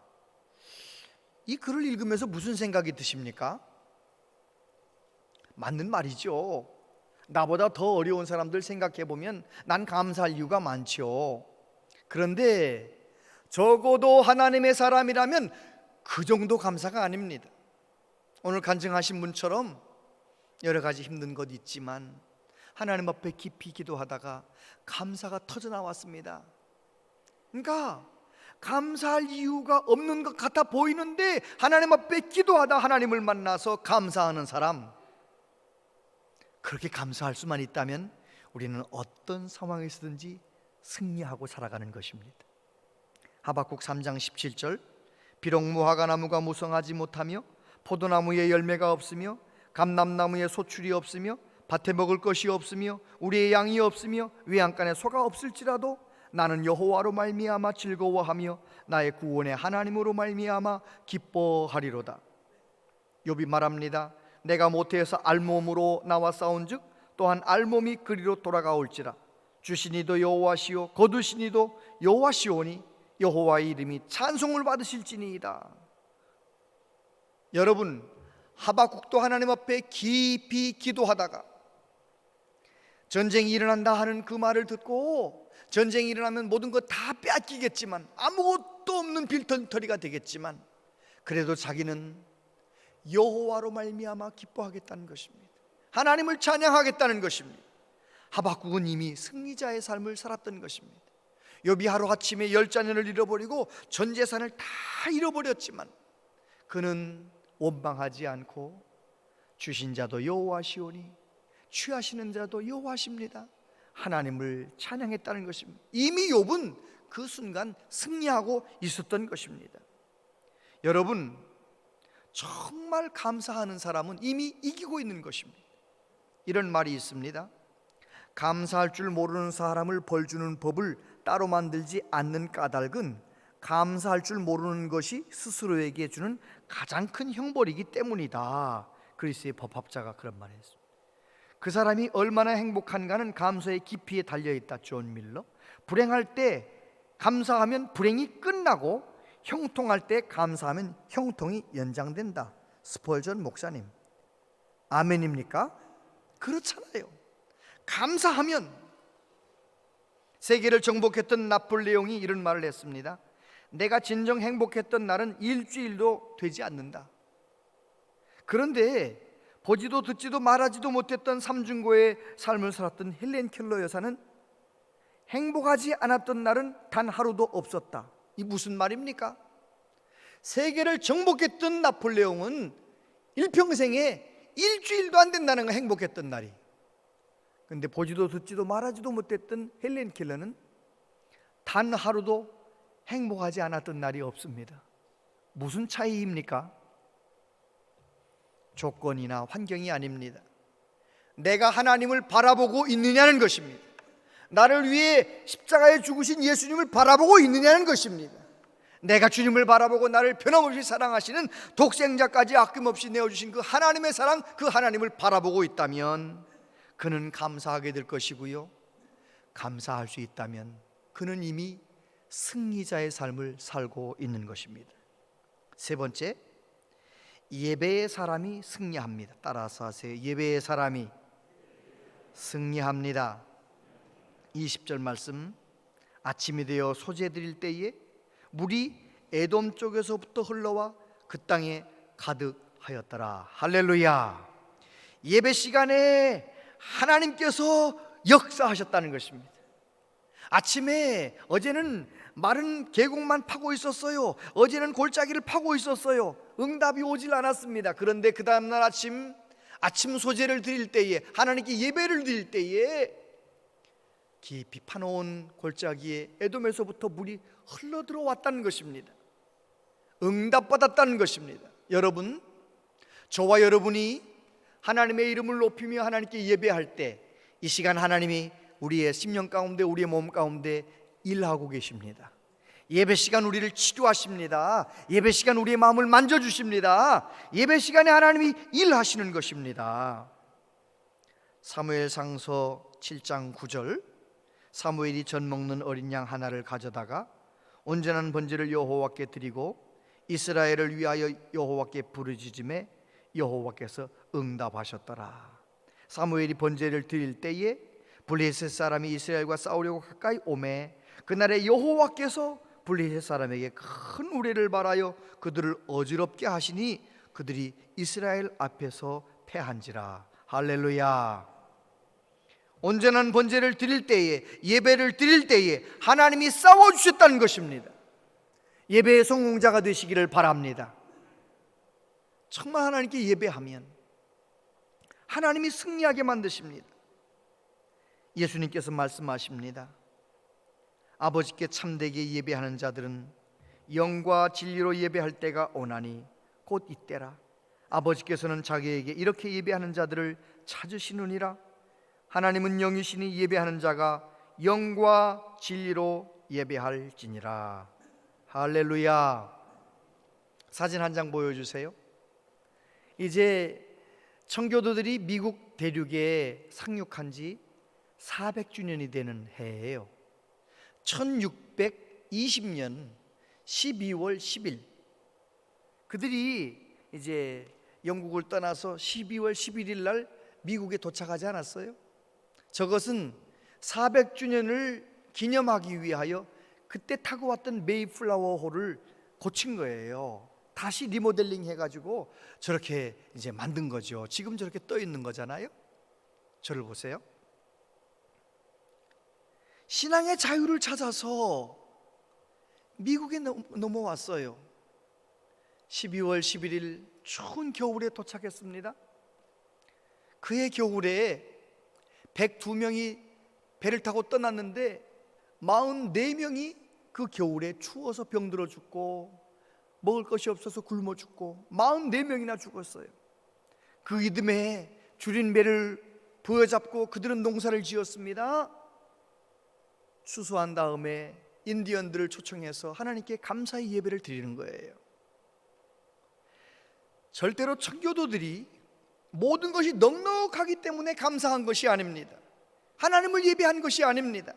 이 글을 읽으면서 무슨 생각이 드십니까? 맞는 말이죠. 나보다 더 어려운 사람들 생각해 보면 난 감사할 이유가 많죠. 그런데 적어도 하나님의 사람이라면 그 정도 감사가 아닙니다. 오늘 간증하신 분처럼 여러 가지 힘든 것 있지만 하나님 앞에 깊이 기도하다가 감사가 터져 나왔습니다. 그러니까 감사할 이유가 없는 것 같아 보이는데 하나님 앞에 기도하다 하나님을 만나서 감사하는 사람, 그렇게 감사할 수만 있다면 우리는 어떤 상황에서든지 승리하고 살아가는 것입니다. 하박국 3장 17절, 비록 무화과 나무가 무성하지 못하며 포도나무에 열매가 없으며 감람나무에 소출이 없으며 밭에 먹을 것이 없으며 우리의 양이 없으며 외양간에 소가 없을지라도 나는 여호와로 말미암아 즐거워하며 나의 구원의 하나님으로 말미암아 기뻐하리로다. 욥이 말합니다. 내가 모태에서 알몸으로 나와 싸운즉 또한 알몸이 그리로 돌아가올지라. 주시니도 여호와시오 거두시니도 여호와시오니 여호와의 이름이 찬송을 받으실지니이다. 여러분, 하박국도 하나님 앞에 깊이 기도하다가 전쟁이 일어난다 하는 그 말을 듣고, 전쟁이 일어나면 모든 것 다 빼앗기겠지만 아무것도 없는 빌턴터리가 되겠지만 그래도 자기는 여호와로 말미암아 기뻐하겠다는 것입니다. 하나님을 찬양하겠다는 것입니다. 하박국은 이미 승리자의 삶을 살았던 것입니다. 욥이 하루아침에 10자녀를 잃어버리고 전 재산을 다 잃어버렸지만 그는 원망하지 않고 주신 자도 여호와시오니 취하시는 자도 여호와십니다. 하나님을 찬양했다는 것입니다. 이미 욥은 그 순간 승리하고 있었던 것입니다. 여러분, 정말 감사하는 사람은 이미 이기고 있는 것입니다. 이런 말이 있습니다. 감사할 줄 모르는 사람을 벌 주는 법을 따로 만들지 않는 까닭은 감사할 줄 모르는 것이 스스로에게 주는 가장 큰 형벌이기 때문이다. 그리스의 법학자가 그런 말을 했습니다. 그 사람이 얼마나 행복한가는 감사의 깊이에 달려있다. 존 밀러. 불행할 때 감사하면 불행이 끝나고 형통할 때 감사하면 형통이 연장된다. 스펄전 목사님. 아멘입니까? 그렇잖아요. 감사하면. 세계를 정복했던 나폴레옹이 이런 말을 했습니다. 내가 진정 행복했던 날은 일주일도 되지 않는다. 그런데 보지도 듣지도 말하지도 못했던 삼중고의 삶을 살았던 헬렌 켈러 여사는 행복하지 않았던 날은 단 하루도 없었다. 이 무슨 말입니까? 세계를 정복했던 나폴레옹은 일평생에 일주일도 안 된다는 거, 행복했던 날이. 그런데 보지도 듣지도 말하지도 못했던 헬렌 켈러는 단 하루도 행복하지 않았던 날이 없습니다. 무슨 차이입니까? 조건이나 환경이 아닙니다. 내가 하나님을 바라보고 있느냐는 것입니다. 나를 위해 십자가에 죽으신 예수님을 바라보고 있느냐는 것입니다. 내가 주님을 바라보고 나를 변함없이 사랑하시는 독생자까지 아낌없이 내어주신 그 하나님의 사랑, 그 하나님을 바라보고 있다면 그는 감사하게 될 것이고요, 감사할 수 있다면 그는 이미 승리자의 삶을 살고 있는 것입니다. 세 번째, 예배의 사람이 승리합니다. 따라서 하세요. 예배의 사람이 승리합니다. 20절 말씀, 아침이 되어 소재 드릴 때에 물이 에돔 쪽에서부터 흘러와 그 땅에 가득하였더라. 할렐루야. 예배 시간에 하나님께서 역사하셨다는 것입니다. 아침에 어제는 마른 계곡만 파고 있었어요. 어제는 골짜기를 파고 있었어요. 응답이 오질 않았습니다. 그런데 그 다음날 아침 소제를 드릴 때에, 하나님께 예배를 드릴 때에 깊이 파놓은 골짜기에 에돔에서부터 물이 흘러 들어왔다는 것입니다. 응답받았다는 것입니다. 여러분, 저와 여러분이 하나님의 이름을 높이며 하나님께 예배할 때 이 시간 하나님이 우리의 심령 가운데, 우리의 몸 가운데 일하고 계십니다. 예배 시간 우리를 치료하십니다. 예배 시간 우리의 마음을 만져주십니다. 예배 시간에 하나님이 일하시는 것입니다. 사무엘상서 7장 9절, 사무엘이 전 먹는 어린 양 하나를 가져다가 온전한 번제를 여호와께 드리고 이스라엘을 위하여 여호와께 부르짖음에 여호와께서 응답하셨더라. 사무엘이 번제를 드릴 때에 블레셋 사람이 이스라엘과 싸우려고 가까이 오매 그날에 여호와께서 블레셋 사람에게 큰 우레를 발하여 그들을 어지럽게 하시니 그들이 이스라엘 앞에서 패한지라. 할렐루야. 온전한 번제를 드릴 때에, 예배를 드릴 때에 하나님이 싸워주셨다는 것입니다. 예배의 성공자가 되시기를 바랍니다. 정말 하나님께 예배하면 하나님이 승리하게 만드십니다. 예수님께서 말씀하십니다. 아버지께 참되게 예배하는 자들은 영과 진리로 예배할 때가 오나니 곧 이때라. 아버지께서는 자기에게 이렇게 예배하는 자들을 찾으시느니라. 하나님은 영이시니 예배하는 자가 영과 진리로 예배할지니라. 할렐루야. 사진 한 장 보여주세요. 이제 청교도들이 미국 대륙에 상륙한 지 400주년이 되는 해예요. 1620년 12월 10일 그들이 이제 영국을 떠나서 12월 11일 날 미국에 도착하지 않았어요? 저것은 400주년을 기념하기 위하여 그때 타고 왔던 메이플라워호를 고친 거예요. 다시 리모델링 해가지고 저렇게 이제 만든 거죠. 지금 저렇게 떠 있는 거잖아요. 저를 보세요. 신앙의 자유를 찾아서 미국에 넘어왔어요. 12월 11일 추운 겨울에 도착했습니다. 그해 겨울에 102명이 배를 타고 떠났는데 44명이 그 겨울에 추워서 병들어 죽고 먹을 것이 없어서 굶어 죽고 44명이나 죽었어요. 그 이듬해 줄인 배를 부여잡고 그들은 농사를 지었습니다. 추수한 다음에 인디언들을 초청해서 하나님께 감사의 예배를 드리는 거예요. 절대로 청교도들이 모든 것이 넉넉하기 때문에 감사한 것이 아닙니다. 하나님을 예배한 것이 아닙니다.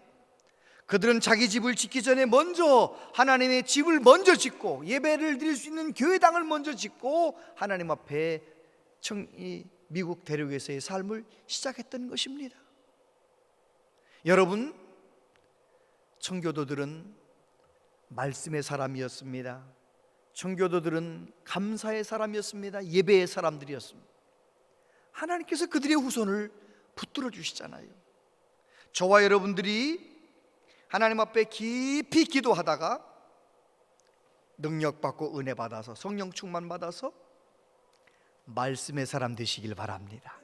그들은 자기 집을 짓기 전에 먼저 하나님의 집을 먼저 짓고 예배를 드릴 수 있는 교회당을 먼저 짓고 하나님 앞에 미국 대륙에서의 삶을 시작했던 것입니다. 여러분, 청교도들은 말씀의 사람이었습니다. 청교도들은 감사의 사람이었습니다. 예배의 사람들이었습니다. 하나님께서 그들의 후손을 붙들어 주시잖아요. 저와 여러분들이 하나님 앞에 깊이 기도하다가 능력받고 은혜 받아서 성령 충만 받아서 말씀의 사람 되시길 바랍니다.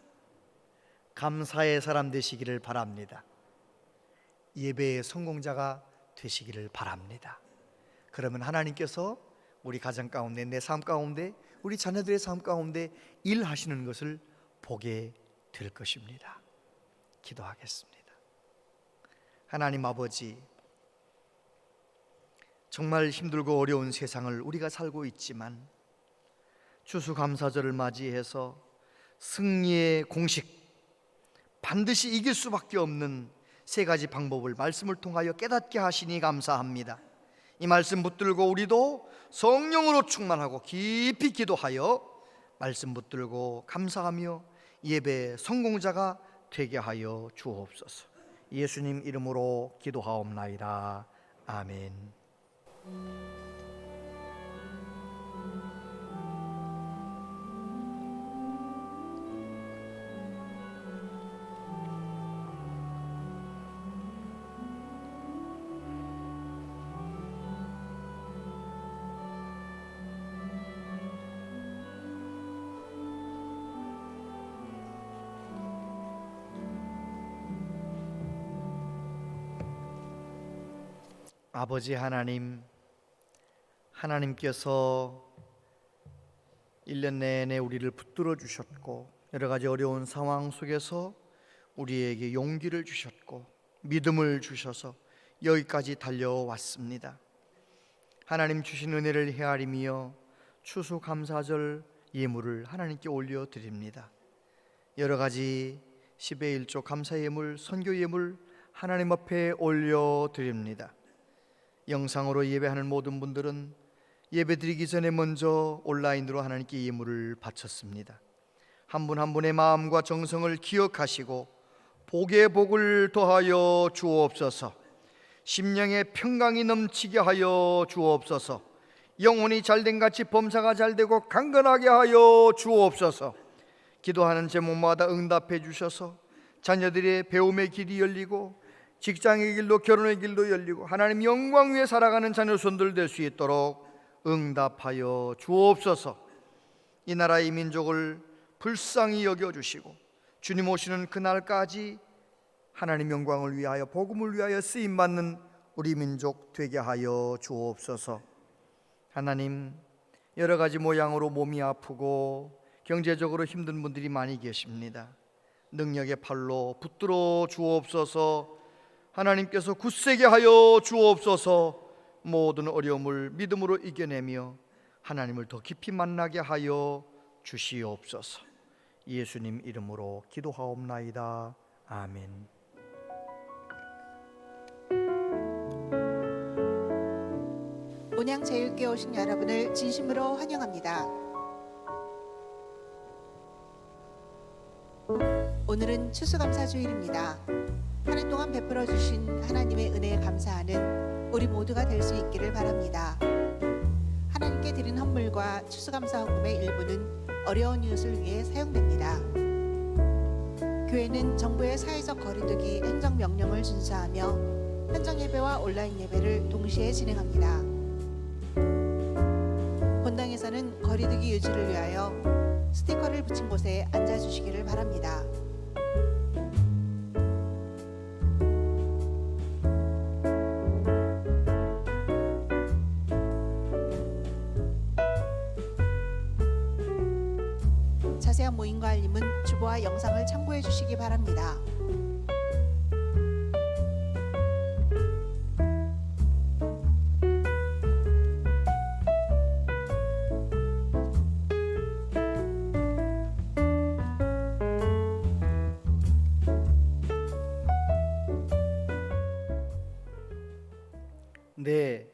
감사의 사람 되시기를 바랍니다. 예배의 성공자가 되시기를 바랍니다. 그러면 하나님께서 우리 가정 가운데, 내 삶 가운데, 우리 자녀들의 삶 가운데 일하시는 것을 보게 될 것입니다. 기도하겠습니다. 하나님 아버지, 정말 힘들고 어려운 세상을 우리가 살고 있지만 추수감사절을 맞이해서 승리의 공식, 반드시 이길 수밖에 없는 세 가지 방법을 말씀을 통하여 깨닫게 하시니 감사합니다. 이 말씀 붙들고 우리도 성령으로 충만하고 깊이 기도하여 말씀 붙들고 감사하며 예배 성공자가 되게 하여 주옵소서. 예수님 이름으로 기도하옵나이다. 아멘. 아버지 하나님, 하나님께서 1년 내내 우리를 붙들어 주셨고 여러 가지 어려운 상황 속에서 우리에게 용기를 주셨고 믿음을 주셔서 여기까지 달려왔습니다. 하나님 주신 은혜를 헤아리며 추수감사절 예물을 하나님께 올려드립니다. 여러 가지 10의 1조 감사 예물, 선교 예물 하나님 앞에 올려드립니다. 영상으로 예배하는 모든 분들은 예배드리기 전에 먼저 온라인으로 하나님께 예물을 바쳤습니다. 한 분 한 분의 마음과 정성을 기억하시고 복의 복을 더하여 주옵소서. 심령의 평강이 넘치게 하여 주옵소서. 영혼이 잘된 같이 범사가 잘되고 강건하게 하여 주옵소서. 기도하는 제목마다 응답해 주셔서 자녀들의 배움의 길이 열리고 직장의 길도 결혼의 길도 열리고 하나님 영광 위에 살아가는 자녀 손들 될 수 있도록 응답하여 주옵소서. 이 나라의 민족을 불쌍히 여겨주시고 주님 오시는 그날까지 하나님 영광을 위하여 복음을 위하여 쓰임받는 우리 민족 되게 하여 주옵소서. 하나님, 여러 가지 모양으로 몸이 아프고 경제적으로 힘든 분들이 많이 계십니다. 능력의 팔로 붙들어 주옵소서. 하나님께서 굳세게 하여 주옵소서. 모든 어려움을 믿음으로 이겨내며 하나님을 더 깊이 만나게 하여 주시옵소서. 예수님 이름으로 기도하옵나이다. 아멘. 온양제일교회 오신 여러분을 진심으로 환영합니다. 오늘은 추수감사주일입니다. 한 해 동안 베풀어 주신 하나님의 은혜에 감사하는 우리 모두가 될 수 있기를 바랍니다. 하나님께 드린 헌물과 추수감사 헌금의 일부는 어려운 이웃을 위해 사용됩니다. 교회는 정부의 사회적 거리두기 행정명령을 준수하며 현장 예배와 온라인 예배를 동시에 진행합니다. 본당에서는 거리두기 유지를 위하여 스티커를 붙인 곳에 앉아주시기를 바랍니다. 자세한 모임과 알림은 주보와 영상을 참고해 주시기 바랍니다. 네,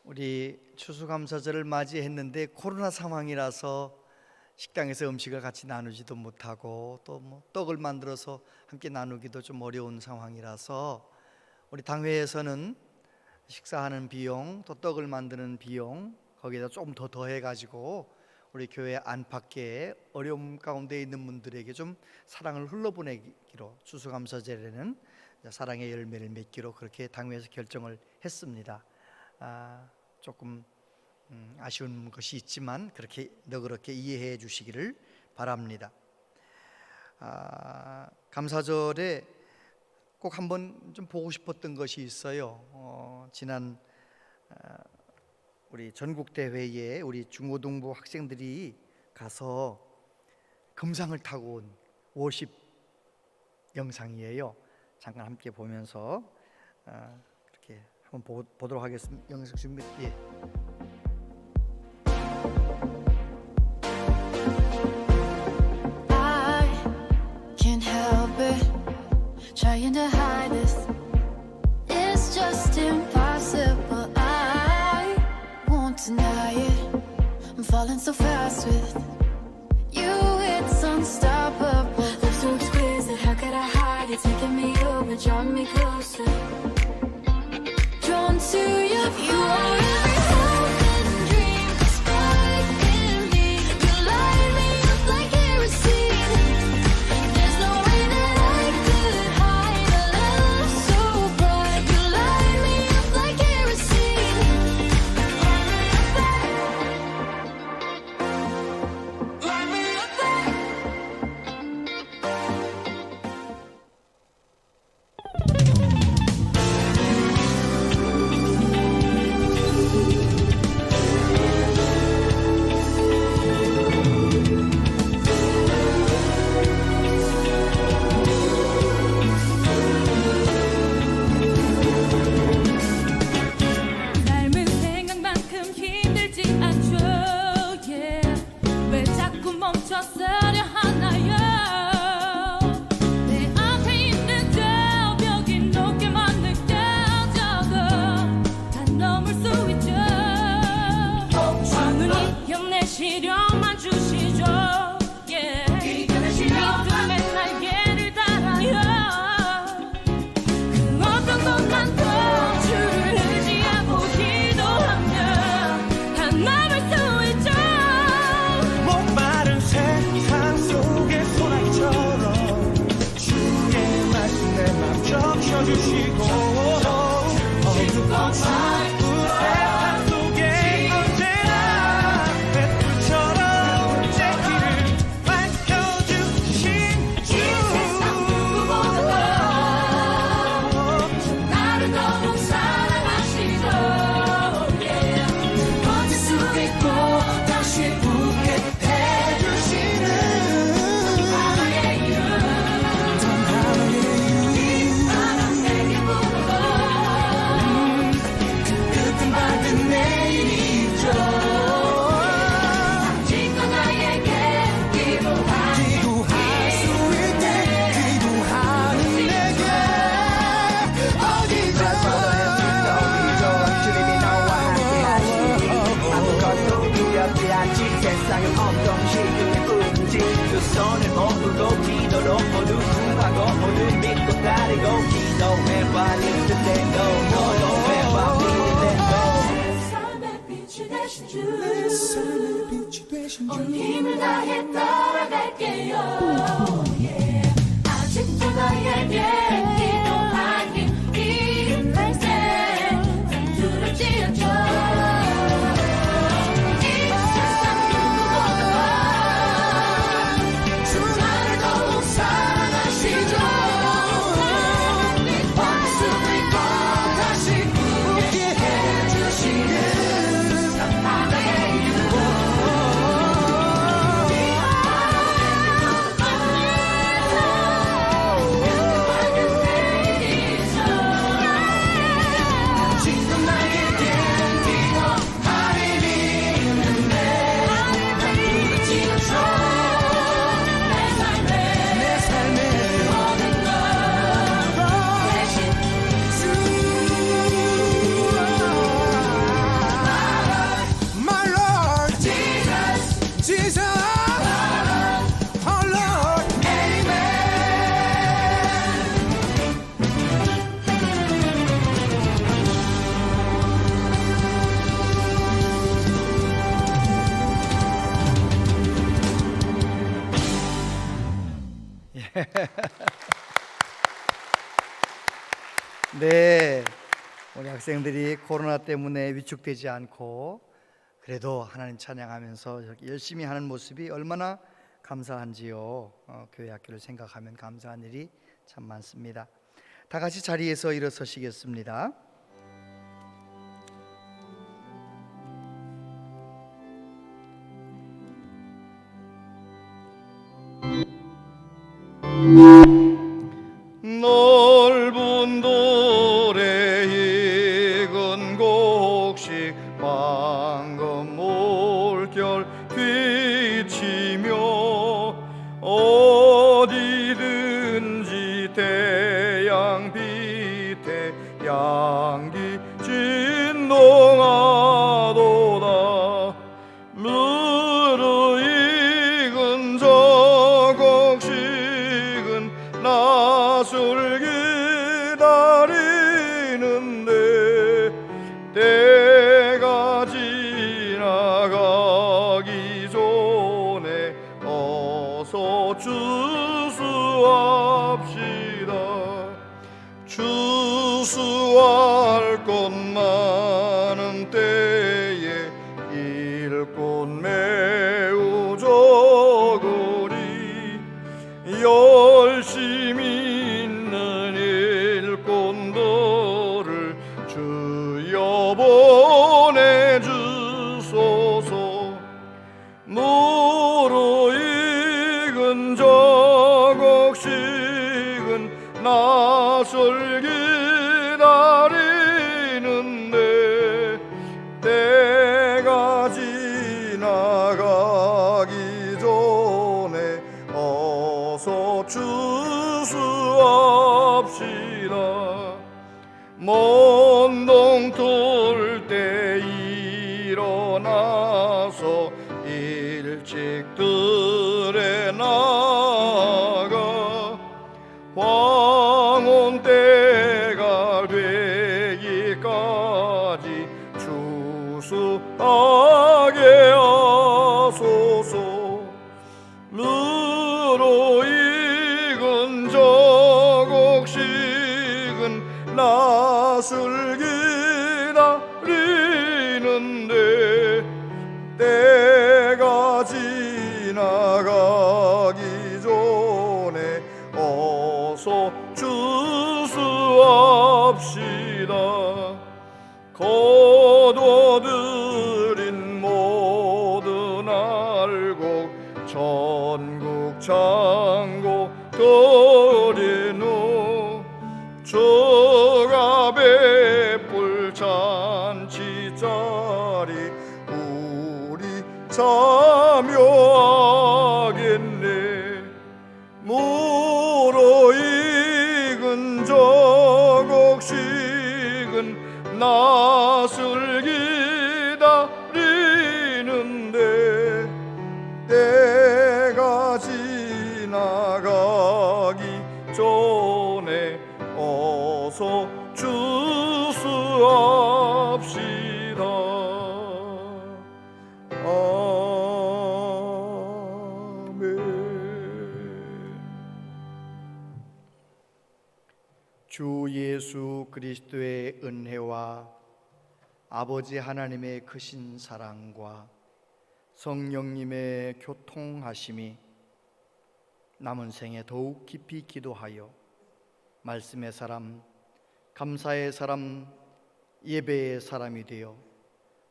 우리 추수감사절을 맞이했는데 코로나 상황이라서 식당에서 음식을 같이 나누지도 못하고 또 뭐 떡을 만들어서 함께 나누기도 좀 어려운 상황이라서 우리 당회에서는 식사하는 비용 또 떡을 만드는 비용 거기에다 조금 더 더해가지고 우리 교회 안팎에 어려움 가운데 있는 분들에게 좀 사랑을 흘러보내기로 추수감사절에는 사랑의 열매를 맺기로 그렇게 당회에서 결정을 했습니다. 조금 아쉬운 것이 있지만 그렇게 너그럽게 이해해 주시기를 바랍니다. 감사절에 꼭 한번 좀 보고 싶었던 것이 있어요. 지난 우리 전국 대회에 우리 중고등부 학생들이 가서 금상을 타고 온 워십 영상이에요. 잠깐 함께 보면서 그렇게 한번 보도록 하겠습니다. 영상 준비. 예. I can't help it, trying to hide this. It's just impossible. I won't deny it. I'm falling so fast with you. It's unstoppable. Love so exquisite. How could I hide it? Taking me over, drawing me closer. Drawn to you. You are every hope and dream. Spark in me. You light me up like kerosene. There's no way that I could hide a love so bright. You light me up like kerosene. Light me up. 삶은 생각만큼 힘들지 않죠. Yeah. 왜 자꾸 멈춰서려 하나요? 내 앞에 있는 저 벽이 높게만 느껴져도 다 넘을 수 있죠. 주문이 힘내시려만 주시죠. Yeah. 믿음의 날개를 달아요. 그 어떤 것만도 주를 의지하고 기도하면 다 남을 수 있죠. 목마른 세상 속의 소나기처럼 주의 말씀 내 맘 적셔주시고 어두운 세상 속에 언제나 햇불처럼 내 길을 밝혀주신 주 나를 너무 사랑하시죠. Yeah. 번질 수 있고 다시 붙게 해주시는 하나의 이름. 이 사랑 내게 부르고 그 끝은 밝은 내일이죠. 지금 나에게 기도할 수 있게 기도하는 내게 어디서 주님이 나와 함께하시니 아무것도 두렵지 않지 세상을 엉덩이 시들의 움직 두 손을 몸으로 기도로 모두 구하고 모두 믿고 따르고 기도해 빨리 그대로 너도 해봐 믿을 삶의 빛이 되신 주, 온 힘을 다해 따라갈게요. Yeah. 아직도 나에게 기도하니 이 인생 두렵지 않죠. 이 세상 누구보다 주 나를 더욱 사랑하시죠. 번질 수 있고 다시 굳게 해주시는 하나의 이름. 이 네, 우리 학생들이 코로나 때문에 위축되지 않고 그래도 하나님 찬양하면서 이렇게 열심히 하는 모습이 얼마나 감사한지요. 교회 학교를 생각하면 감사한 일이 참 많습니다. 다 같이 자리에서 일어서시겠습니다. 넓은 돌에 익은 곡식 방금 물결 비치며 어디든지 태양 빛에 양기 진동하도다. 무르익은 저 곡식은 낫을 기다리는데 때가 지나가기 전에 어서 추수합시다. 추수할 것 많은 때에 일꾼 매우 적으리. 열심히 있는 일꾼들을 주여 보내주소서. 무르익은 저 곡식은 낫을 기다리는데 때가 지나가기 전에 어서 추수합시다. 먼 동 틀 때 일어나서 일찍 들에 나가 황혼 때가 되기까지 추수하게 하소서. 무르익은 저 곡식은 낫을 기다리는데 때가 지나가기 전에 어서 추수합시다. 거둬들인 모든 알곡 전국 창고 거리누 주가 베풀 잔치 자리 우리 참여하겠네. 무르익은 저 곡식은 낫을 기다리는데 때가 지나가기 전에 어서 추수합시다. 주 예수 그리스도의 은혜와 아버지 하나님의 크신 사랑과 성령님의 교통하심이 남은 생에 더욱 깊이 기도하여 말씀의 사람, 감사의 사람, 예배의 사람이 되어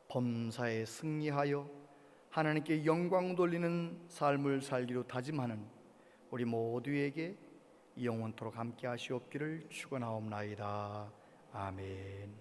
범사에 승리하여 하나님께 영광 돌리는 삶을 살기로 다짐하는 우리 모두에게 영원토록 함께 하시옵기를 축원하옵나이다. 아멘.